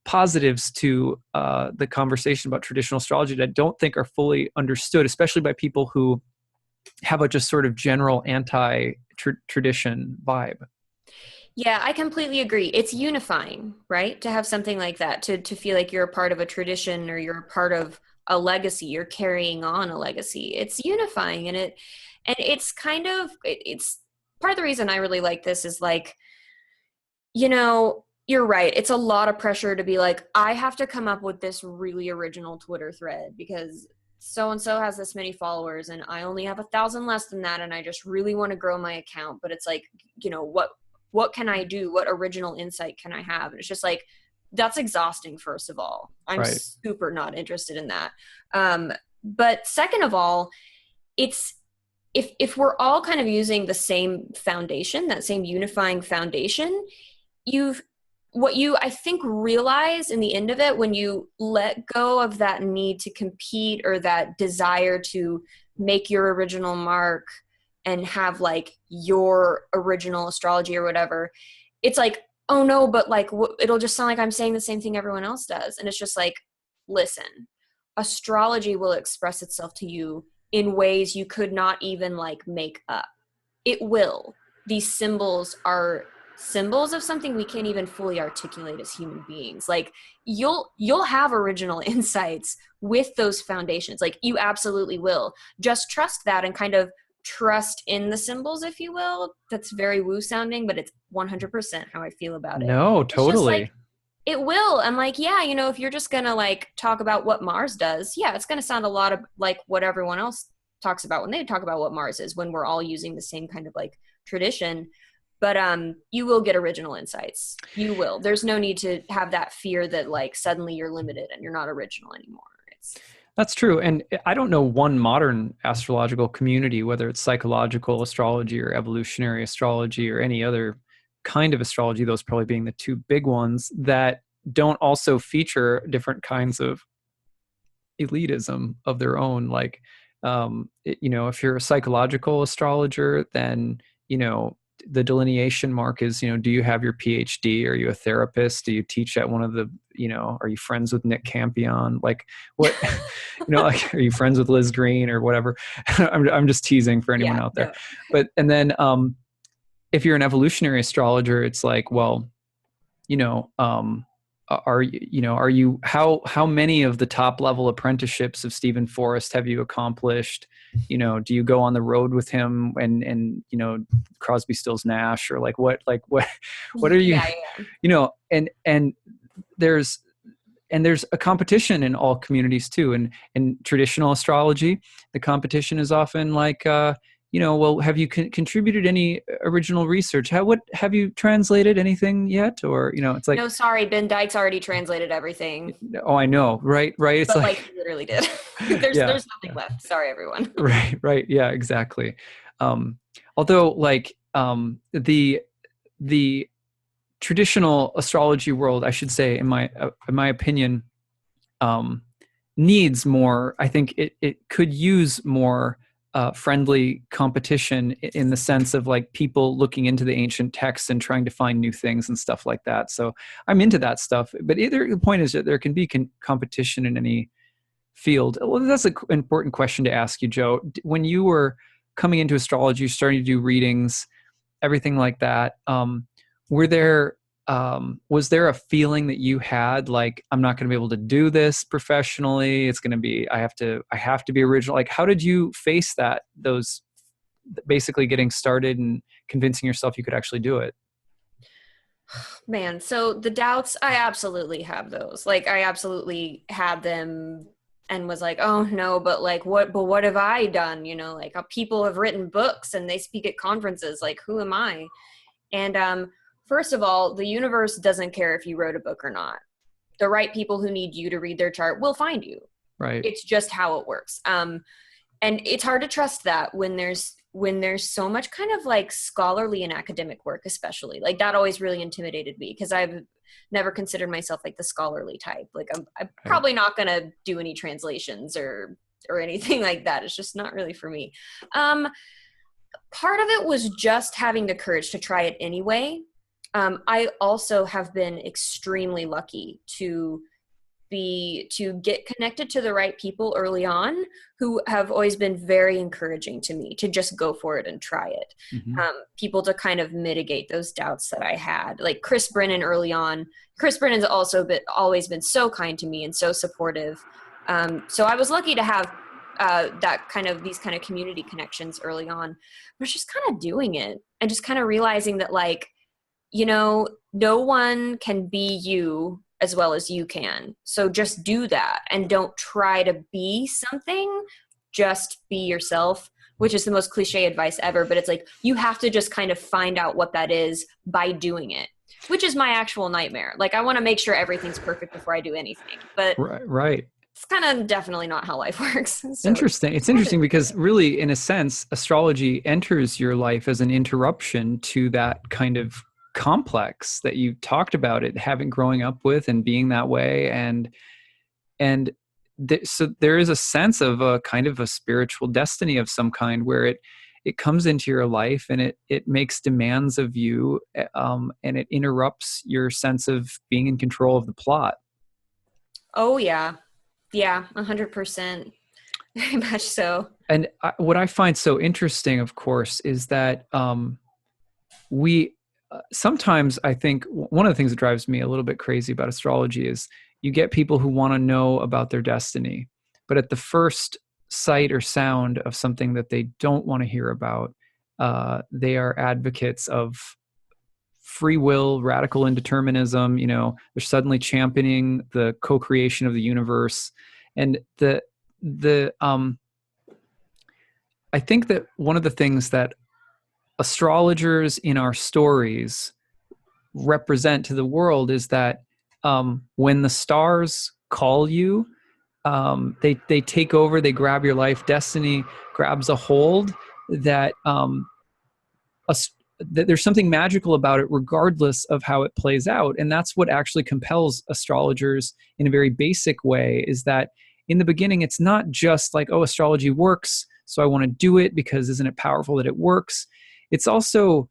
positives to the conversation about traditional astrology that I don't think are fully understood, especially by people who have a just sort of general anti-tradition vibe. Yeah, I completely agree. It's unifying, right? To have something like that, to feel like you're a part of a tradition, or you're a part of a legacy, you're carrying on a legacy. It's unifying, and it's kind of, it's part of the reason I really like this is like, you're right. It's a lot of pressure to be like, I have to come up with this really original Twitter thread because so-and-so has this many followers and I only have 1,000 less than that. And I just really want to grow my account. But it's like, what can I do? What original insight can I have? And it's just like, that's exhausting. First of all, I'm super not interested in that. But second of all, it's, if we're all kind of using the same foundation, that same unifying foundation, what you, I think, realize in the end of it, when you let go of that need to compete or that desire to make your original mark and have like your original astrology or whatever, it's like, oh no, but like it'll just sound like I'm saying the same thing everyone else does. And it's just like, listen, astrology will express itself to you in ways you could not even like make up. It will. These symbols are symbols of something we can't even fully articulate as human beings. Like you'll have original insights with those foundations. Like you absolutely will. Just trust that and kind of trust in the symbols, if you will. That's very woo sounding, but it's 100% how I feel about it. No, It's just like, totally. it will. I'm like, yeah, you know, if you're just going to like talk about what Mars does, yeah, it's going to sound a lot of like what everyone else talks about when they talk about what Mars is, when we're all using the same kind of like tradition. But you will get original insights. You will. There's no need to have that fear that like suddenly you're limited and you're not original anymore. That's true. And I don't know one modern astrological community, whether it's psychological astrology or evolutionary astrology or any other kind of astrology, those probably being the two big ones, that don't also feature different kinds of elitism of their own. Like, if you're a psychological astrologer, then, the delineation mark is, do you have your PhD? Are you a therapist? Do you teach at one of the, are you friends with Nick Campion? Like what, like, are you friends with Liz Green or whatever? I'm just teasing for anyone out there. No. And then if you're an evolutionary astrologer, it's like, well, are you how many of the top level apprenticeships of Stephen Forrest have you accomplished? Do you go on the road with him and Crosby, Stills, Nash, or what are you, and there's a competition in all communities too. And in traditional astrology, the competition is often like, well, have you contributed any original research? What have you translated anything yet? Or, it's like, no, sorry, Ben Dykes already translated everything. Oh, I know. Right. It's but like he literally did. There's nothing left. Sorry, everyone. Right. Yeah, exactly. Although the traditional astrology world, I should say, in my opinion, needs more. I think it could use more friendly competition in the sense of like people looking into the ancient texts and trying to find new things and stuff like that. So I'm into that stuff. But the point is that there can be competition in any field. Well, that's an important question to ask you, Joe. When you were coming into astrology, starting to do readings, everything like that, was there a feeling that you had like, I'm not going to be able to do this professionally? It's going to be, I have to be original. Like, how did you face that? Those basically getting started and convincing yourself you could actually do it? Man, so the doubts, I absolutely have those. Like, I absolutely had them and was like, oh no, but what have I done? Like people have written books and they speak at conferences. Like, who am I? And, first of all, the universe doesn't care if you wrote a book or not. The right people who need you to read their chart will find you. Right. It's just how it works. And it's hard to trust that when there's so much kind of like scholarly and academic work, especially. Like that always really intimidated me because I've never considered myself like the scholarly type. Like I'm probably not going to do any translations or anything like that. It's just not really for me. Part of it was just having the courage to try it anyway. I also have been extremely lucky to get connected to the right people early on who have always been very encouraging to me to just go for it and try it. Mm-hmm. People to kind of mitigate those doubts that I had. Like Chris Brennan early on. Chris Brennan's also always been so kind to me and so supportive. So I was lucky to have these kind of community connections early on. But just kind of doing it and just kind of realizing that like, no one can be you as well as you can. So just do that and don't try to be something, just be yourself, which is the most cliche advice ever. But it's like, you have to just kind of find out what that is by doing it, which is my actual nightmare. Like I want to make sure everything's perfect before I do anything, but right. It's kind of definitely not how life works. So interesting. It's interesting because really, in a sense, astrology enters your life as an interruption to that kind of complex that you talked about, it having growing up with and being that way. So there is a sense of a kind of a spiritual destiny of some kind where it comes into your life and it makes demands of you, and it interrupts your sense of being in control of the plot. Oh yeah. Yeah, 100%. Very much so. And what I find so interesting, of course, is that we sometimes, I think one of the things that drives me a little bit crazy about astrology is you get people who want to know about their destiny, but at the first sight or sound of something that they don't want to hear about. They are advocates of free will, radical indeterminism. They're suddenly championing the co-creation of the universe. And I think that one of the things that astrologers in our stories represent to the world is that when the stars call you, they take over, they grab your life. Destiny grabs a hold that that there's something magical about it, regardless of how it plays out. And that's what actually compels astrologers in a very basic way, is that in the beginning, it's not just like, oh, astrology works, so I want to do it because isn't it powerful that it works? It's also,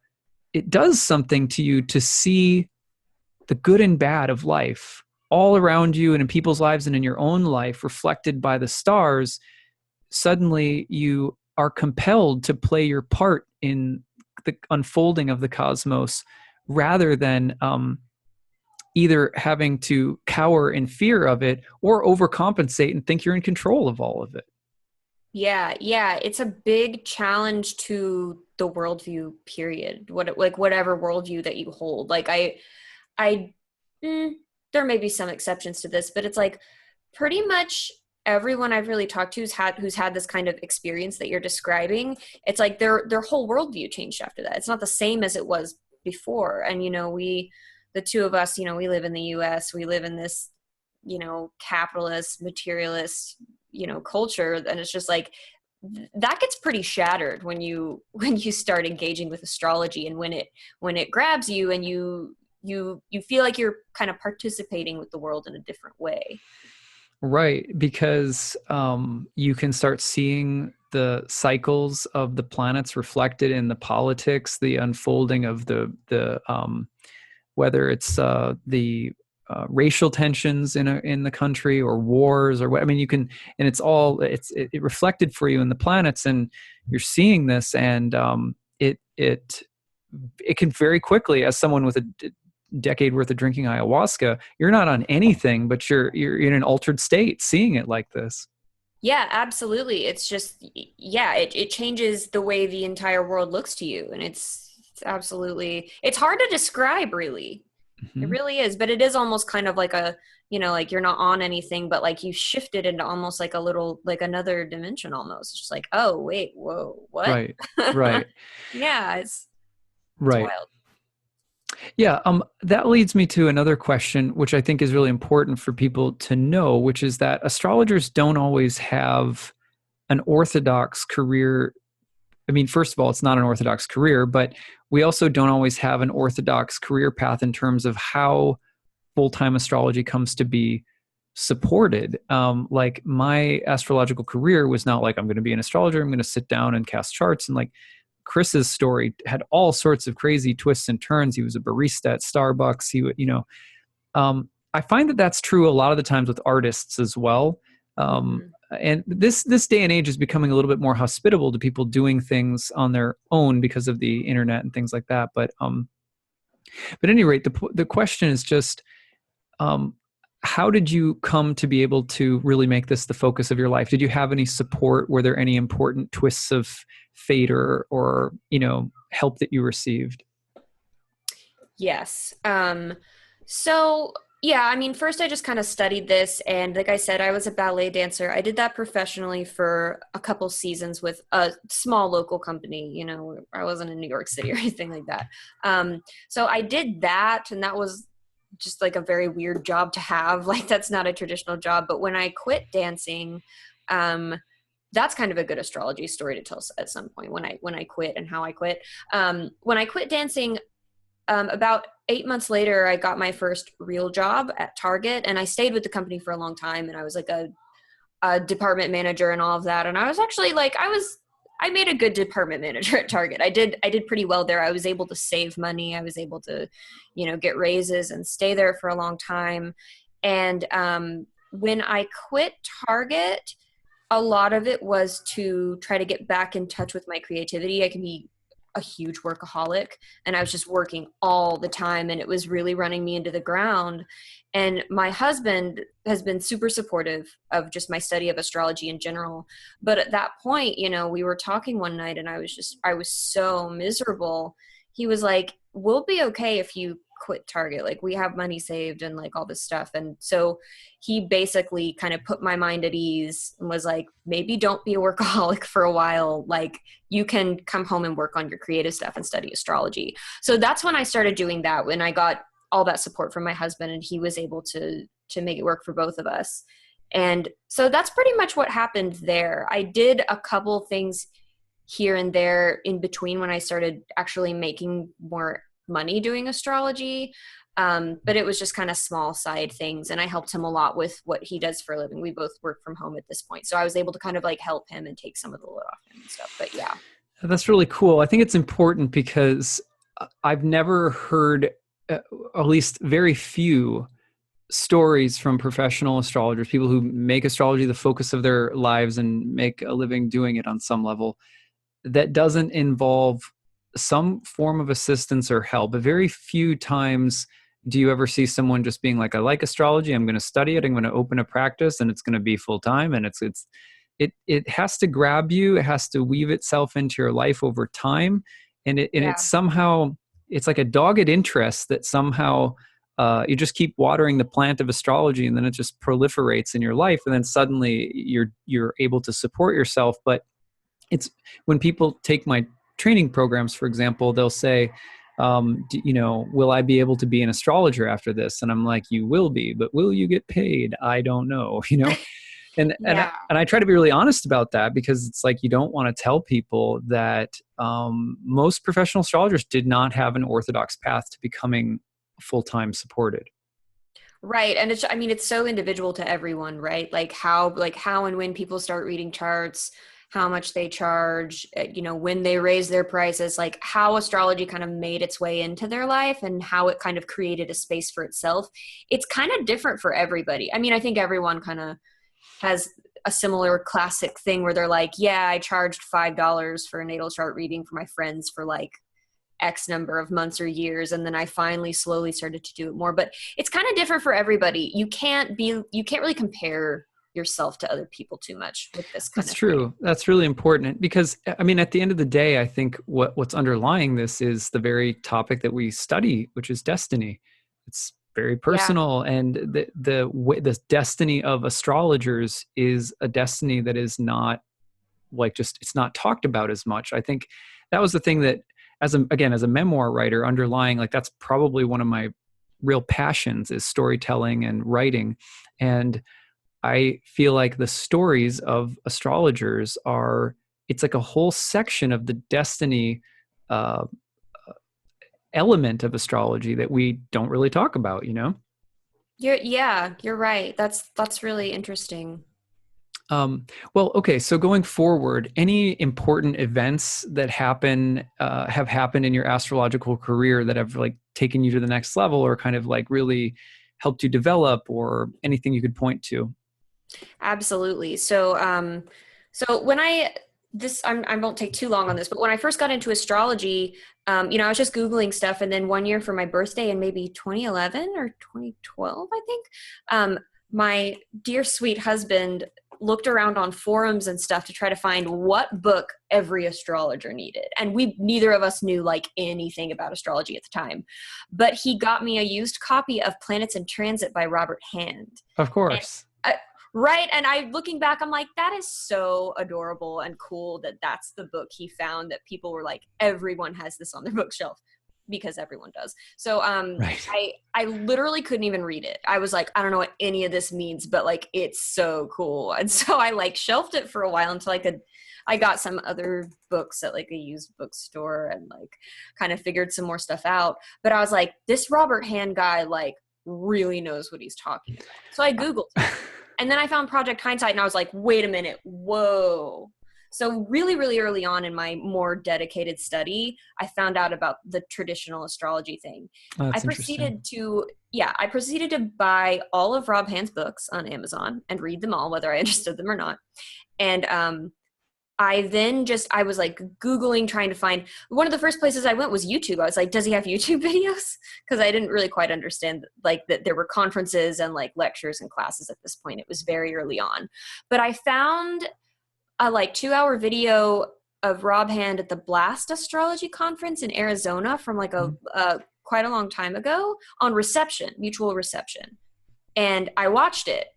it does something to you to see the good and bad of life all around you and in people's lives and in your own life reflected by the stars. Suddenly you are compelled to play your part in the unfolding of the cosmos, rather than either having to cower in fear of it or overcompensate and think you're in control of all of it. Yeah, it's a big challenge to the worldview, period. Whatever worldview that you hold. There may be some exceptions to this, but it's like pretty much everyone I've really talked to who's had this kind of experience that you're describing, it's like their whole worldview changed after that. It's not the same as it was before. And, the two of us, we live in the US, we live in this, capitalist, materialist, culture. And it's just like, that gets pretty shattered when you start engaging with astrology, and when it grabs you and you feel like you're kind of participating with the world in a different way. Right, because you can start seeing the cycles of the planets reflected in the politics, the unfolding of the whether it's the racial tensions in the country, or wars, or what. I mean, you can, and it reflected for you in the planets, and you're seeing this, and it can very quickly, as someone with a decade worth of drinking ayahuasca, you're not on anything, but you're in an altered state seeing it like this. Yeah, absolutely. It's just, it changes the way the entire world looks to you. And it's absolutely, it's hard to describe, really. Mm-hmm. It really is, but it is almost kind of like like you're not on anything, but like you shifted into almost like a little, like another dimension almost. It's just like, oh, wait, whoa, what? Right. Yeah, it's Right. wild. Yeah, that leads me to another question, which I think is really important for people to know, which is that astrologers don't always have an orthodox career. I mean, first of all, it's not an orthodox career, but we also don't always have an orthodox career path in terms of how full-time astrology comes to be supported. Like my astrological career was not like, I'm going to be an astrologer, I'm going to sit down and cast charts, and like Chris's story had all sorts of crazy twists and turns. He was a barista at Starbucks. He would, I find that that's true a lot of the times with artists as well. And this day and age is becoming a little bit more hospitable to people doing things on their own because of the internet and things like that. But at any rate, the question is just, how did you come to be able to really make this the focus of your life? Did you have any support? Were there any important twists of fate or help that you received? Yes. So yeah, I mean, first I just kind of studied this, and like I said, I was a ballet dancer. I did that professionally for a couple seasons with a small local company. I wasn't in New York City or anything like that. So I did that, and that was just like a very weird job to have. Like, that's not a traditional job. But when I quit dancing, that's kind of a good astrology story to tell at some point, when I quit and how I quit. When I quit dancing, about 8 months later, I got my first real job at Target, and I stayed with the company for a long time. And I was like a department manager and all of that. And I was actually like, I made a good department manager at Target. I did pretty well there. I was able to save money. I was able to, get raises and stay there for a long time. And when I quit Target, a lot of it was to try to get back in touch with my creativity. I can be a huge workaholic, and I was just working all the time, and it was really running me into the ground. And my husband has been super supportive of just my study of astrology in general. But at that point, we were talking one night, and I was so miserable. He was like, we'll be okay if you quit Target. Like, we have money saved and like all this stuff. And so he basically kind of put my mind at ease and was like, maybe don't be a workaholic for a while. Like, you can come home and work on your creative stuff and study astrology. So that's when I started doing that, when I got all that support from my husband, and he was able to make it work for both of us. And so that's pretty much what happened there. I did a couple things here and there in between when I started actually making more money doing astrology. But it was just kind of small side things. And I helped him a lot with what he does for a living. We both work from home at this point. So I was able to kind of like help him and take some of the load off him and stuff. But yeah. That's really cool. I think it's important because I've never heard, at least very few stories from professional astrologers, people who make astrology the focus of their lives and make a living doing it on some level, that doesn't involve some form of assistance or help. But very few times do you ever see someone just being like, I like astrology, I'm going to study it, I'm going to open a practice, and it's going to be full time. And it has to grab you, it has to weave itself into your life over time. And it's somehow, it's like a dogged interest that somehow you just keep watering the plant of astrology, and then it just proliferates in your life. And then suddenly you're able to support yourself. But it's when people take my training programs, for example, they'll say, will I be able to be an astrologer after this? And I'm like, you will be, but will you get paid? I don't know, And I try to be really honest about that, because it's like, you don't want to tell people that most professional astrologers did not have an orthodox path to becoming full-time supported. Right. And it's so individual to everyone, right? Like how and when people start reading charts, how much they charge, when they raise their prices, like how astrology kind of made its way into their life and how it kind of created a space for itself. It's kind of different for everybody. I think everyone kind of has a similar classic thing where they're like, yeah, I charged $5 for a natal chart reading for my friends for like X number of months or years. And then I finally slowly started to do it more, but it's kind of different for everybody. You can't really compare yourself to other people too much with this kind of thing. That's true. That's really important, because at the end of the day, I think what's underlying this is the very topic that we study, which is destiny. It's very personal. Yeah. And the destiny of astrologers is a destiny that is not it's not talked about as much. I think that was the thing that, as a memoir writer, underlying, like, that's probably one of my real passions, is storytelling and writing. And I feel like the stories of astrologers it's like a whole section of the destiny element of astrology that we don't really talk about, You're right. That's really interesting. Well, okay. So going forward, any important events that have happened in your astrological career that have like taken you to the next level, or kind of like really helped you develop, or anything you could point to? Absolutely. So when I won't take too long on this, but when I first got into astrology, I was just Googling stuff. And then one year for my birthday in maybe 2011 or 2012, I think, my dear sweet husband looked around on forums and stuff to try to find what book every astrologer needed. And neither of us knew like anything about astrology at the time, but he got me a used copy of Planets in Transit by Robert Hand. Of course. Right. And looking back, I'm like, that is so adorable and cool that that's the book he found, that people were like, everyone has this on their bookshelf, because everyone does. So right. I literally couldn't even read it. I was like, I don't know what any of this means, but like, it's so cool. And so I like shelved it for a while until I got some other books at like a used bookstore and like kind of figured some more stuff out. But I was like, this Robert Hand guy like really knows what he's talking about. So I Googled it. And then I found Project Hindsight, and I was like, wait a minute, whoa. So really, really early on in my more dedicated study, I found out about the traditional astrology thing. Oh, I proceeded to buy all of Rob Hand's books on Amazon and read them all, whether I understood them or not. And I was like Googling, trying to find, one of the first places I went was YouTube. I was like, does he have YouTube videos? Because I didn't really quite understand like that there were conferences and like lectures and classes at this point. It was very early on. But I found a like 2-hour video of Rob Hand at the Blast Astrology Conference in Arizona from like quite a long time ago on mutual reception. And I watched it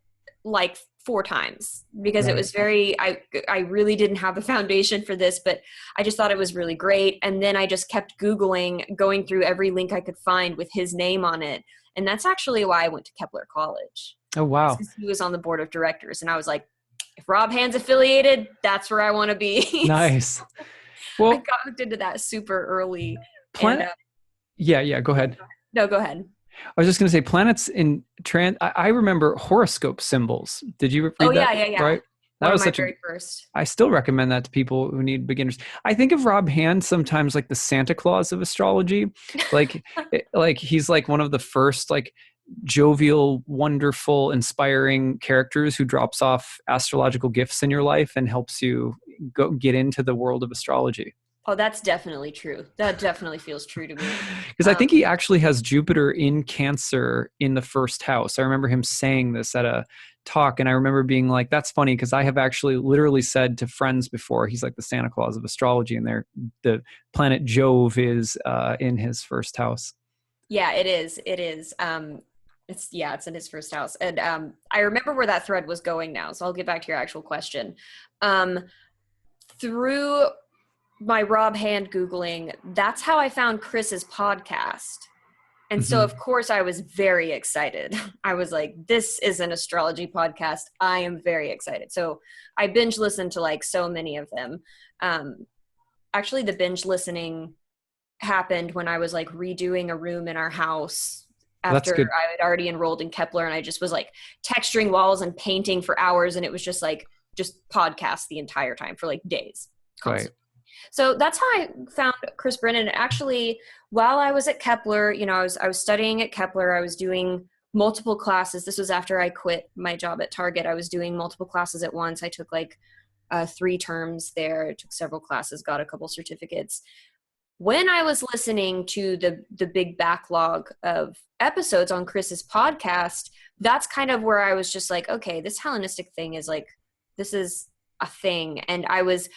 like 4 times because it was I really didn't have a foundation for this, but I just thought it was really great. And then I just kept Googling, going through every link I could find with his name on it. And that's actually why I went to Kepler College. Oh, wow. Because he was on the board of directors. And I was like, if Rob Hand's affiliated, that's where I want to be. Nice. Well, I got hooked into that super early. Yeah, go ahead. No, go ahead. I was just going to say planets in I remember horoscope symbols. Did you read that? Yeah. Right. That was such very first. I still recommend that to people who need beginners. I think of Rob Hand sometimes like the Santa Claus of astrology. Like, like he's like one of the first like jovial, wonderful, inspiring characters who drops off astrological gifts in your life and helps you get into the world of astrology. Oh, that's definitely true. That definitely feels true to me. Because I think he actually has Jupiter in Cancer in the first house. I remember him saying this at a talk, and I remember being like, that's funny, because I have actually literally said to friends before, he's like the Santa Claus of astrology, and the planet Jove is in his first house. Yeah, it is. It is. It's in his first house. And I remember where that thread was going now, so I'll get back to your actual question. Through my Rob Hand Googling, that's how I found Chris's podcast. And so, of course, I was very excited. I was like, this is an astrology podcast. I am very excited. So I binge listened to like so many of them. Actually, the binge listening happened when I was like redoing a room in our house after I had already enrolled in Kepler, and I just was like texturing walls and painting for hours. And it was just podcast the entire time for like days. Constantly. Right. So that's how I found Chris Brennan. Actually, while I was at Kepler, I was studying at Kepler. I was doing multiple classes. This was after I quit my job at Target. I was doing multiple classes at once. I took like 3 terms there. I took several classes, got a couple certificates. When I was listening to the big backlog of episodes on Chris's podcast, that's kind of where I was just like, okay, this Hellenistic thing is like, this is a thing. And I was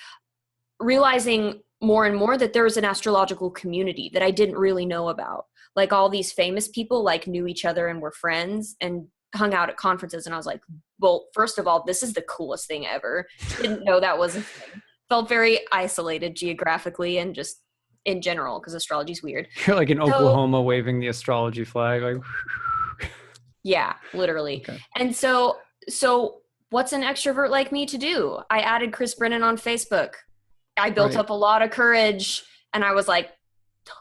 realizing more and more that there was an astrological community that I didn't really know about. Like all these famous people like knew each other and were friends and hung out at conferences. And I was like, well, first of all, this is the coolest thing ever. Didn't know that was a thing. Felt very isolated geographically and just in general, because astrology is weird. You're like in Oklahoma waving the astrology flag. Like, yeah, literally. Okay. And so what's an extrovert like me to do? I added Chris Brennan on Facebook. I built up a lot of courage, and I was like,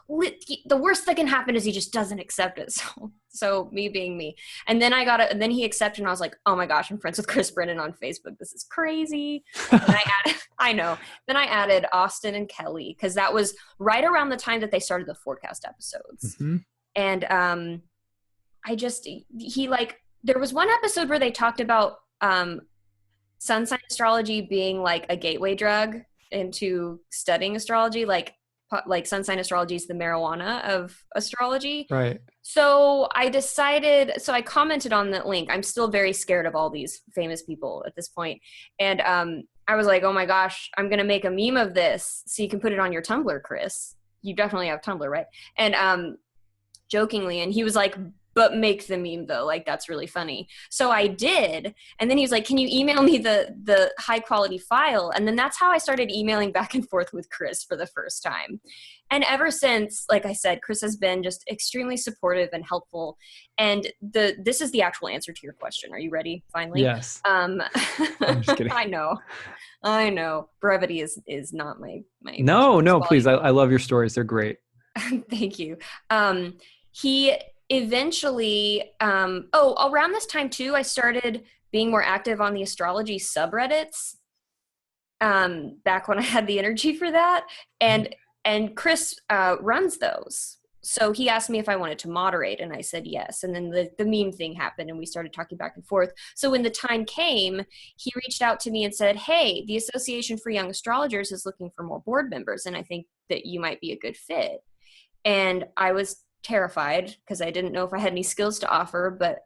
the worst that can happen is he just doesn't accept it. So me being me. And then and then he accepted, and I was like, oh my gosh, I'm friends with Chris Brennan on Facebook. This is crazy. And Then I added Austin and Kelly, because that was right around the time that they started the forecast episodes. Mm-hmm. And there was one episode where they talked about sun sign astrology being like a gateway drug into studying astrology, like sun sign astrology is the marijuana of astrology. Right. So I commented on that link. I'm still very scared of all these famous people at this point. And I was like, oh my gosh, I'm going to make a meme of this so you can put it on your Tumblr, Chris. You definitely have Tumblr, right? And jokingly, and he was like, but make the meme though, like that's really funny. So I did, and then he was like, can you email me the high quality file? And then that's how I started emailing back and forth with Chris for the first time. And ever since, like I said, Chris has been just extremely supportive and helpful. And this is the actual answer to your question. Are you ready? Finally? Yes. I'm just kidding. I know. Brevity is not my No, please. I love your stories. They're great. Thank you. He eventually, around this time too, I started being more active on the astrology subreddits, back when I had the energy for that. And Chris runs those. So he asked me if I wanted to moderate, and I said yes. And then the meme thing happened, and we started talking back and forth. So when the time came, he reached out to me and said, hey, the Association for Young Astrologers is looking for more board members, and I think that you might be a good fit. And I was terrified because I didn't know if I had any skills to offer, but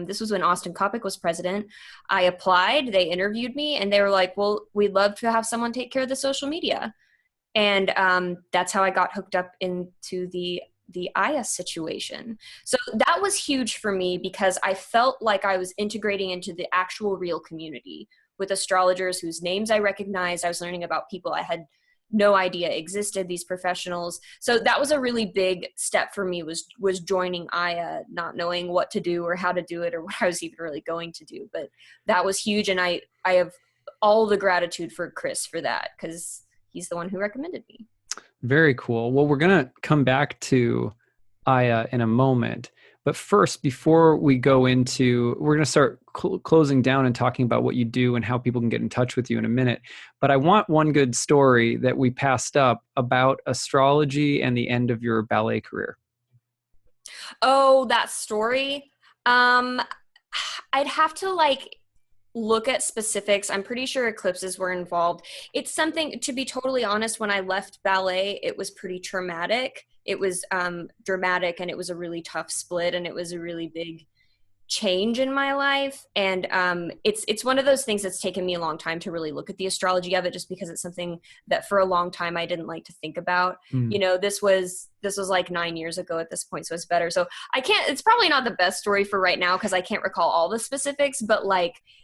this was when Austin Coppock was president. I applied, they interviewed me, and they were like, well, we'd love to have someone take care of the social media. And that's how I got hooked up into the Aya situation. So that was huge for me because I felt like I was integrating into the actual real community with astrologers whose names I recognized. I was learning about people I had no idea existed, these professionals. So that was a really big step for me, was joining Aya, not knowing what to do or how to do it or what I was even really going to do. But that was huge. And I have all the gratitude for Chris for that, because he's the one who recommended me. Very cool. Well, we're going to come back to Aya in a moment. But first, before we go into, we're going to start closing down and talking about what you do and how people can get in touch with you in a minute. But I want one good story that we passed up about astrology and the end of your ballet career. Oh, that story. I'd have to look at specifics. I'm pretty sure eclipses were involved. It's something, to be totally honest, when I left ballet, it was pretty traumatic. It was dramatic, and it was a really tough split, and it was a really big change in my life. And it's one of those things that's taken me a long time to really look at the astrology of it, just because it's something that for a long time I didn't like to think about. You know, this was like 9 years ago at this point, so it's better. So I can't, it's probably not the best story for right now because I can't recall all the specifics, but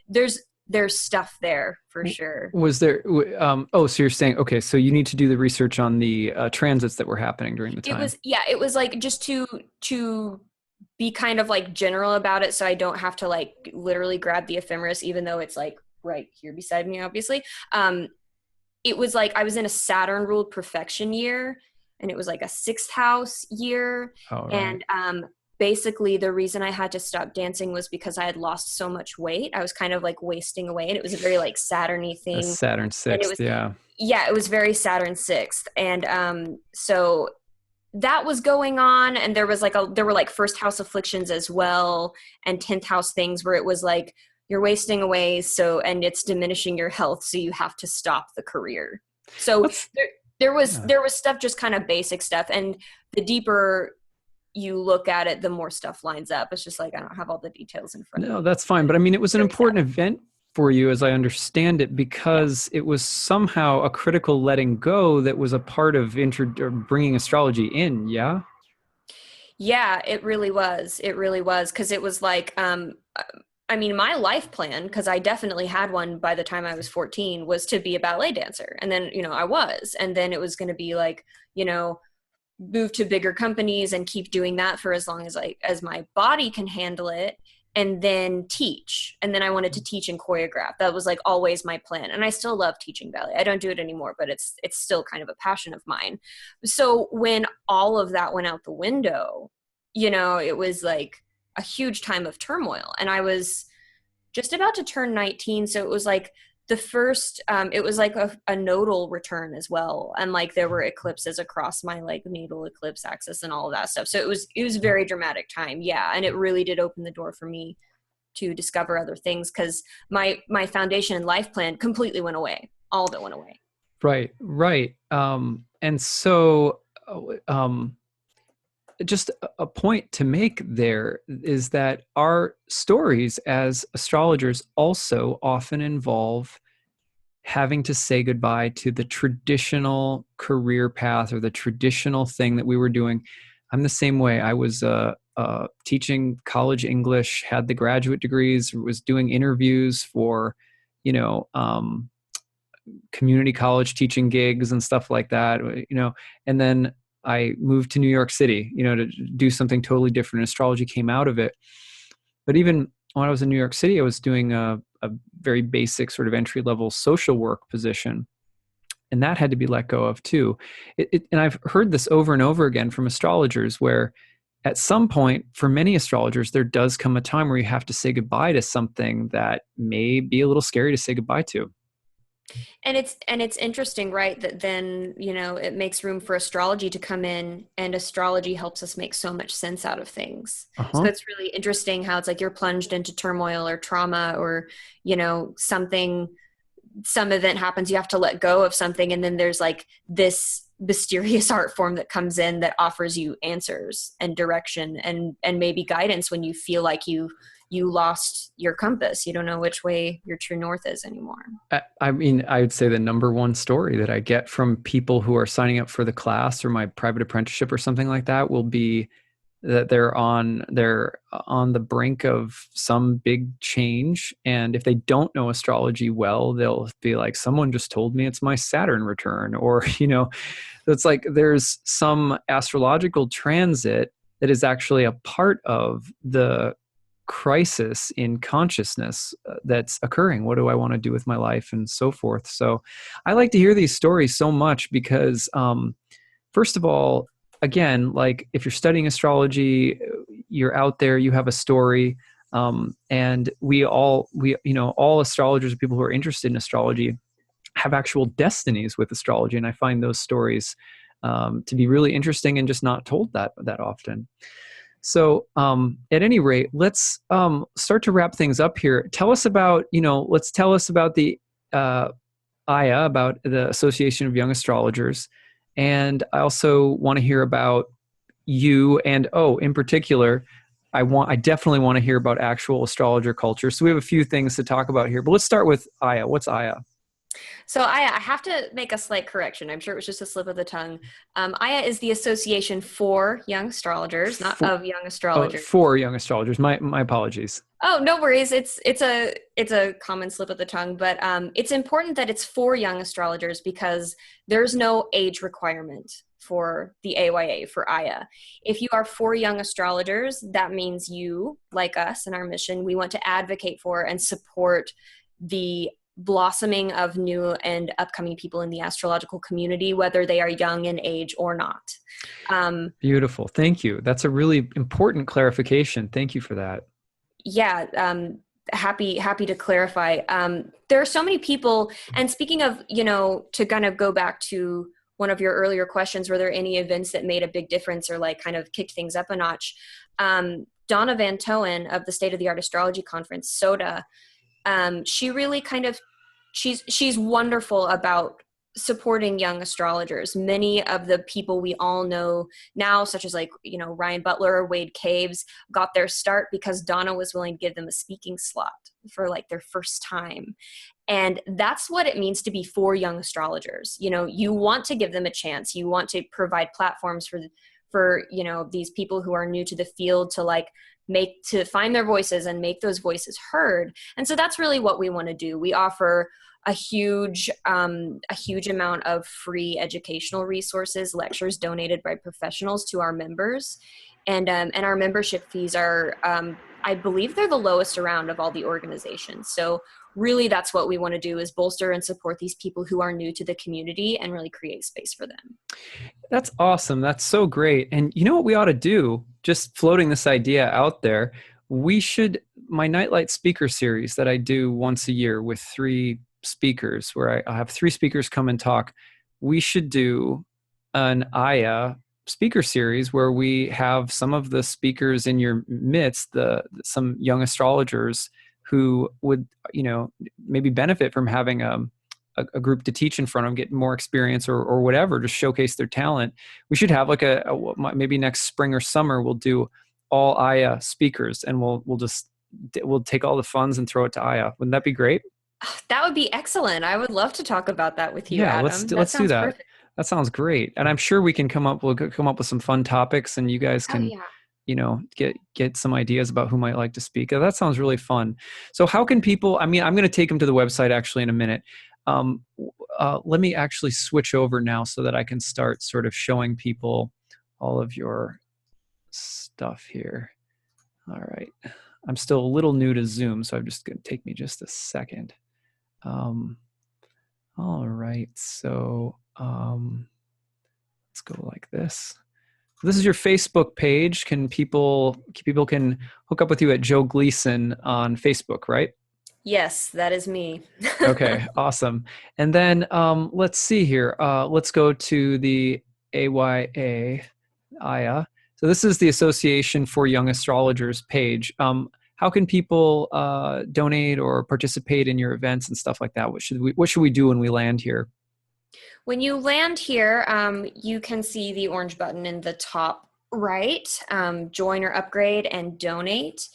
there's stuff there for sure. Was there, so you're saying, okay, so you need to do the research on the transits that were happening during the time. It was like just to be kind of general about it, so I don't have to literally grab the ephemeris, even though it's right here beside me, obviously. It was I was in a Saturn ruled perfection year, and it was a 6th house year. Oh, right. And basically the reason I had to stop dancing was because I had lost so much weight. I was kind of wasting away, and it was a very Saturn-y thing. A Saturn 6th, yeah. Yeah, it was very Saturn 6th. And so that was going on, and there was there were first house afflictions as well, and 10th house things where it was you're wasting away, and it's diminishing your health, so you have to stop the career. So there was stuff, just kind of basic stuff, and the deeper you look at it, the more stuff lines up. It's just I don't have all the details in front of me. No, that's fine. But I mean, it was an important event for you, as I understand it, because it was somehow a critical letting go that was a part of bringing astrology in. Yeah. Yeah, it really was. It really was. Cause it was my life plan, because I definitely had one by the time I was 14, was to be a ballet dancer. And then, I was, and then it was going to be move to bigger companies and keep doing that for as long as my body can handle it, and then teach. And then I wanted to teach and choreograph. That was always my plan. And I still love teaching ballet. I don't do it anymore, but it's still kind of a passion of mine. So when all of that went out the window, it was a huge time of turmoil. And I was just about to turn 19. So it was the first, it was a nodal return as well. And there were eclipses across my natal eclipse axis and all of that stuff. So it was a very dramatic time. Yeah. And it really did open the door for me to discover other things, because my foundation and life plan completely went away. All of it went away. Right. And so, just a point to make there is that our stories as astrologers also often involve having to say goodbye to the traditional career path or the traditional thing that we were doing. I'm the same way. I was teaching college English, had the graduate degrees, was doing interviews for, community college teaching gigs and stuff like that, and then I moved to New York City, to do something totally different. Astrology came out of it. But even when I was in New York City, I was doing a very basic sort of entry-level social work position. And that had to be let go of too. And I've heard this over and over again from astrologers, where at some point, for many astrologers, there does come a time where you have to say goodbye to something that may be a little scary to say goodbye to. And it's interesting, right, that then, it makes room for astrology to come in, and astrology helps us make so much sense out of things. So Uh-huh. it's really interesting how it's like you're plunged into turmoil or trauma, or, something, some event happens, you have to let go of something, and then there's like this mysterious art form that comes in that offers you answers and direction and maybe guidance when you feel like you lost your compass. You don't know which way your true north is anymore. I mean, I would say the number one story that I get from people who are signing up for the class or my private apprenticeship or something like that will be that they're on the brink of some big change, and if they don't know astrology well, they'll be like, someone just told me it's my Saturn return, or it's like there's some astrological transit that is actually a part of the crisis in consciousness that's occurring. What do I want to do with my life, and so forth. So I like to hear these stories so much because first of all, again, like if you're studying astrology, you're out there, you have a story, and all astrologers, people who are interested in astrology, have actual destinies with astrology, and I find those stories to be really interesting and just not told that often. So, at any rate, let's start to wrap things up here. Tell us about, let's tell us about the AYA, about the Association of Young Astrologers. And I also want to hear about you, and in particular, I definitely want to hear about actual astrologer culture. So we have a few things to talk about here, but let's start with AYA. What's AYA? So I have to make a slight correction. I'm sure it was just a slip of the tongue. AYA is the Association for Young Astrologers, not For, of Young Astrologers. for young astrologers. My apologies. Oh, no worries. It's a common slip of the tongue, but it's important that it's for young astrologers because there's no age requirement for the AYA, for AYA. If you are for young astrologers, that means you, like us in our mission, we want to advocate for and support the blossoming of new and upcoming people in the astrological community, whether they are young in age or not. Beautiful. Thank you. That's a really important clarification. Thank you for that. Yeah, happy to clarify. There are so many people, and speaking of, to kind of go back to one of your earlier questions, were there any events that made a big difference or like kind of kicked things up a notch? Donna Van Toen of the State of the Art Astrology Conference, SOTA, she really she's wonderful about supporting young astrologers. Many of the people we all know now, such as Ryan Butler or Wade Caves, got their start because Donna was willing to give them a speaking slot for like their first time. And that's what it means to be for young astrologers. You want to give them a chance. You want to provide platforms for these people who are new to the field to find their voices and make those voices heard. And so that's really what we want to do. We offer a huge amount of free educational resources, lectures donated by professionals to our members. And our membership fees are, I believe they're the lowest around of all the organizations. So really that's what we want to do, is bolster and support these people who are new to the community and really create space for them. That's awesome. That's so great. And you know what we ought to do? Just floating this idea out there. My Nightlight speaker series that I do once a year with 3 speakers, where I have 3 speakers come and talk. We should do an AYA speaker series where we have some of the speakers in your midst, some young astrologers who would, maybe benefit from having a group to teach in front of, get more experience or whatever, just showcase their talent. We should have like maybe next spring or summer, we'll do all AYA speakers, and we'll take all the funds and throw it to AYA. Wouldn't that be great? That would be excellent. I would love to talk about that with you, Yeah, Adam. let's do Sounds that. perfect. That sounds great. And I'm sure we'll come up with some fun topics, and you guys Oh can, yeah. get some ideas about who might like to speak. That sounds really fun. So how can people, I'm going to take them to the website actually in a minute. Let me actually switch over now so that I can start sort of showing people all of your stuff here. All right. I'm still a little new to Zoom, so I'm just going to take me just a second. All right. So let's go like this. This is your Facebook page. People can hook up with you at Joe Gleason on Facebook, right? Yes, that is me. Okay, awesome. And then let's see here. Let's go to the AYA, AYA. So this is the Association for Young Astrologers page. How can people donate or participate in your events and stuff like that? What should we do when we land here? When you land here, you can see the orange button in the top right, join or upgrade and donate.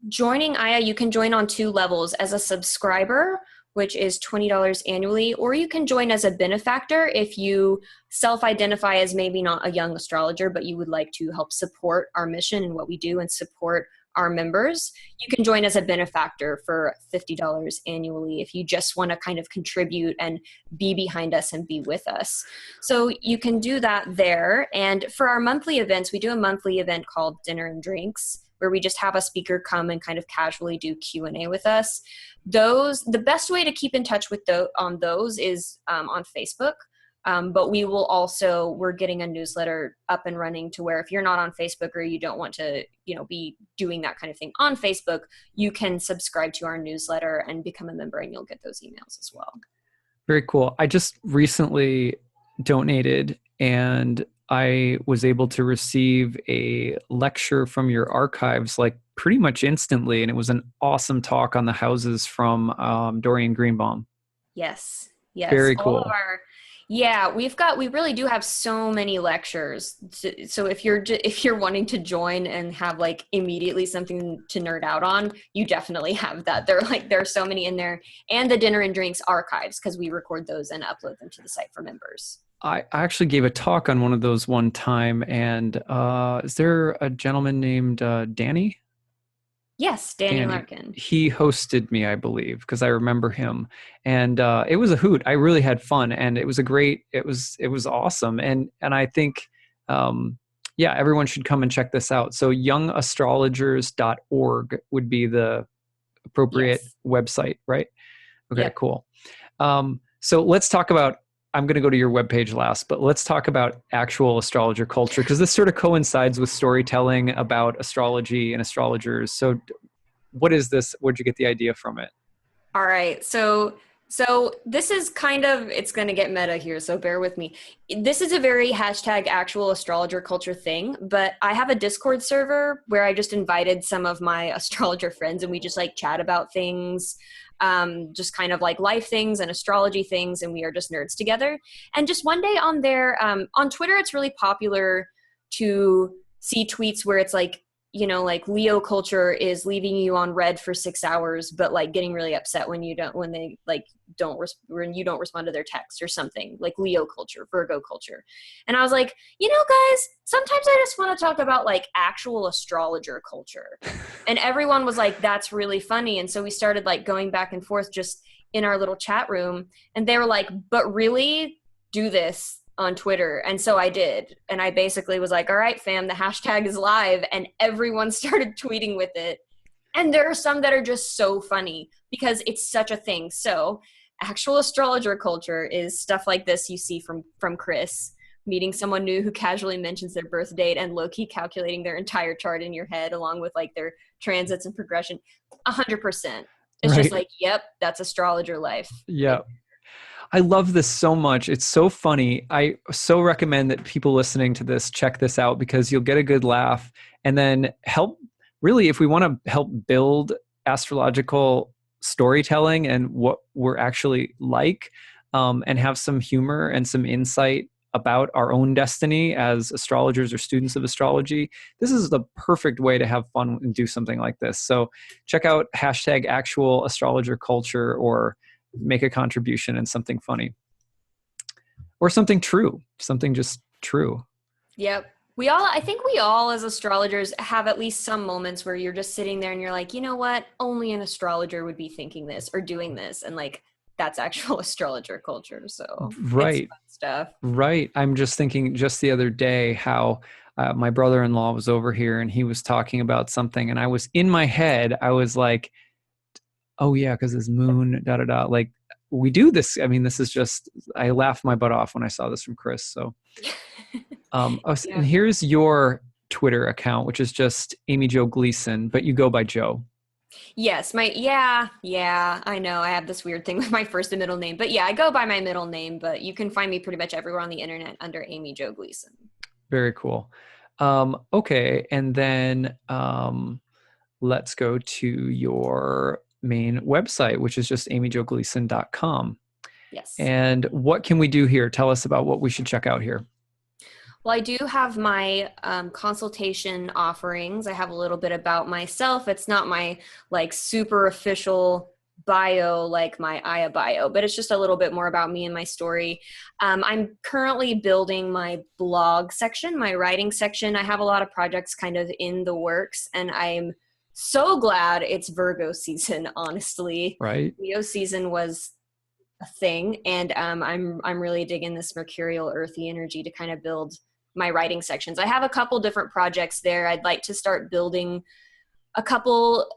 Joining AYA, you can join on 2 levels: as a subscriber, which is $20 annually, or you can join as a benefactor if you self-identify as maybe not a young astrologer, but you would like to help support our mission and what we do and support our members. You can join as a benefactor for $50 annually if you just want to kind of contribute and be behind us and be with us. So you can do that there. And for our monthly events, we do a monthly event called Dinner and Drinks, where we just have a speaker come and kind of casually do Q&A with us. The best way to keep in touch with on those is on Facebook. But we're getting a newsletter up and running to where if you're not on Facebook or you don't want to, be doing that kind of thing on Facebook, you can subscribe to our newsletter and become a member and you'll get those emails as well. Very cool. I just recently donated and I was able to receive a lecture from your archives like pretty much instantly. And it was an awesome talk on the houses from Dorian Greenbaum. Yes. Very cool. We really do have so many lectures. So if you're wanting to join and have like immediately something to nerd out on, you definitely have that. There are so many in there, and the Dinner and Drinks archives, because we record those and upload them to the site for members. I actually gave a talk on one of those one time, and is there a gentleman named Danny? Yes, Danny Larkin. He hosted me, I believe, because I remember him, and it was a hoot. I really had fun, and it was it was awesome, and I think, everyone should come and check this out. So youngastrologers.org would be the appropriate website, right? Okay, yep. Cool. So let's talk about. I'm going to go to your webpage last, but let's talk about actual astrologer culture, because this sort of coincides with storytelling about astrology and astrologers. So what is this? Where'd you get the idea from it? All right. So this is it's going to get meta here, so bear with me. This is a very #actual astrologer culture thing, but I have a Discord server where I just invited some of my astrologer friends and we just like chat about things, just kind of like life things and astrology things, and we are just nerds together. And just one day on there, on Twitter, it's really popular to see tweets where it's like, like Leo culture is leaving you on red for 6 hours, but like getting really upset when you don't respond to their text or something, like Leo culture, Virgo culture. And I was like, guys, sometimes I just want to talk about like actual astrologer culture. And everyone was like, that's really funny. And so we started like going back and forth just in our little chat room, and they were like, but really do this on Twitter. And so I did. And I basically was like, all right, fam, the hashtag is live. And everyone started tweeting with it. And there are some that are just so funny because it's such a thing. So actual astrologer culture is stuff like this you see from Chris, meeting someone new who casually mentions their birth date and low-key calculating their entire chart in your head along with like their transits and progression. 100%. It's right. Just like, yep, that's astrologer life. Yeah. I love this so much. It's so funny. I so recommend that people listening to this check this out because you'll get a good laugh, and then if we want to help build astrological storytelling and what we're actually like, and have some humor and some insight about our own destiny as astrologers or students of astrology, this is the perfect way to have fun and do something like this. So check out #actual astrologer culture, or make a contribution in something funny or something true, something just true. Yep. I think we all as astrologers have at least some moments where you're just sitting there and you're like, you know what? Only an astrologer would be thinking this or doing this. And like, that's actual astrologer culture. So right. It's fun stuff. Right. I'm just thinking just the other day how my brother-in-law was over here and he was talking about something, and I was in my head, I was like, oh yeah, because his moon, like we do this. I mean, this is just, I laughed my butt off when I saw this from Chris. So, And here's your Twitter account, which is just Amy Jo Gleason, but you go by Joe. Yes, yeah, I know. I have this weird thing with my first and middle name. But yeah, I go by my middle name, but you can find me pretty much everywhere on the internet under Amy Jo Gleason. Very cool. Okay, and then let's go to your main website, which is just amyjogleason.com. Yes. And what can we do here? Tell us about what we should check out here. Well, I do have my consultation offerings. I have a little bit about myself. It's not my like super official bio like my Aya bio, but it's just a little bit more about me and my story. I'm currently building my blog section, my writing section. I have a lot of projects kind of in the works, and I'm so glad it's Virgo season, honestly. Right. Leo season was a thing, and I'm really digging this mercurial earthy energy to kind of build my writing sections. I have a couple different projects there. I'd like to start building a couple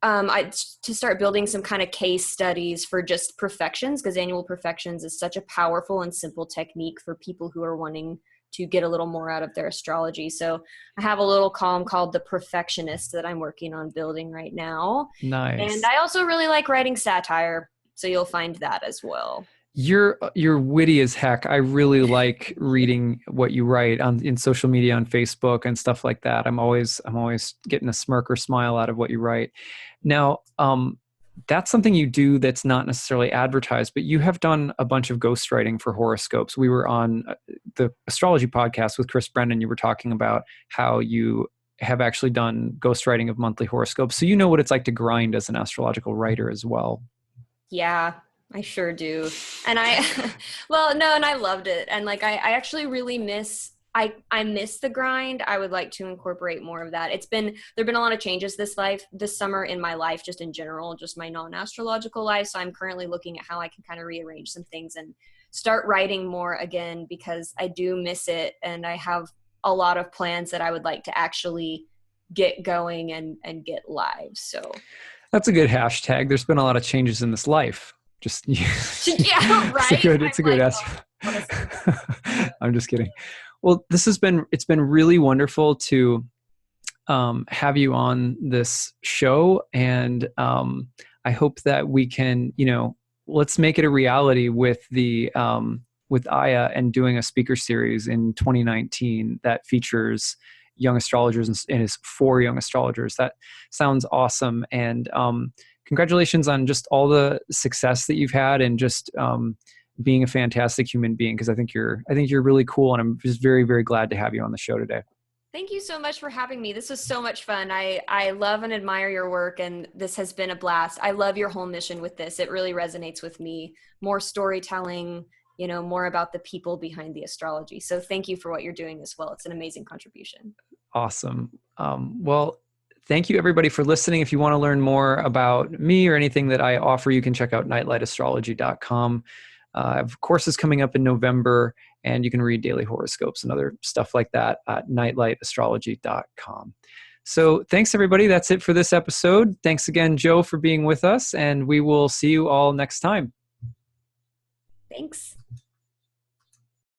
to start building some kind of case studies for just perfections, because annual perfections is such a powerful and simple technique for people who are wanting to get a little more out of their astrology. So I have a little column called The Perfectionist that I'm working on building right now. Nice. And I also really like writing satire, so you'll find that as well. You're witty as heck. I really like reading what you write in social media, on Facebook and stuff like that. I'm always getting a smirk or smile out of what you write. Now, that's something you do that's not necessarily advertised, but you have done a bunch of ghostwriting for horoscopes. We were on the astrology podcast with Chris Brennan. You were talking about how you have actually done ghostwriting of monthly horoscopes. So you know what it's like to grind as an astrological writer as well. Yeah, I sure do. And well, no, and I loved it. And like, I actually really I miss the grind. I would like to incorporate more of that. There've been a lot of changes this summer in my life, just in general, just my non-astrological life. So I'm currently looking at how I can kind of rearrange some things and start writing more again, because I do miss it. And I have a lot of plans that I would like to actually get going and get live. So that's a good hashtag. There's been a lot of changes in this life. Just yeah, right. It's a good answer. I'm just kidding. Well, it's been really wonderful to have you on this show, and I hope that we can, let's make it a reality with with Aya and doing a speaker series in 2019 that features young astrologers and is for young astrologers. That sounds awesome. And congratulations on just all the success that you've had, and just being a fantastic human being, because I think you're really cool, and I'm just very, very glad to have you on the show today. Thank you so much for having me. This was so much fun. I love and admire your work, and this has been a blast. I love your whole mission with this. It really resonates with me. More storytelling, more about the people behind the astrology. So thank you for what you're doing as well. It's an amazing contribution. Awesome. Well, thank you everybody for listening. If you want to learn more about me or anything that I offer, you can check out nightlightastrology.com. I have courses coming up in November, and you can read daily horoscopes and other stuff like that at nightlightastrology.com. So thanks everybody. That's it for this episode. Thanks again, Joe, for being with us, and we will see you all next time. Thanks.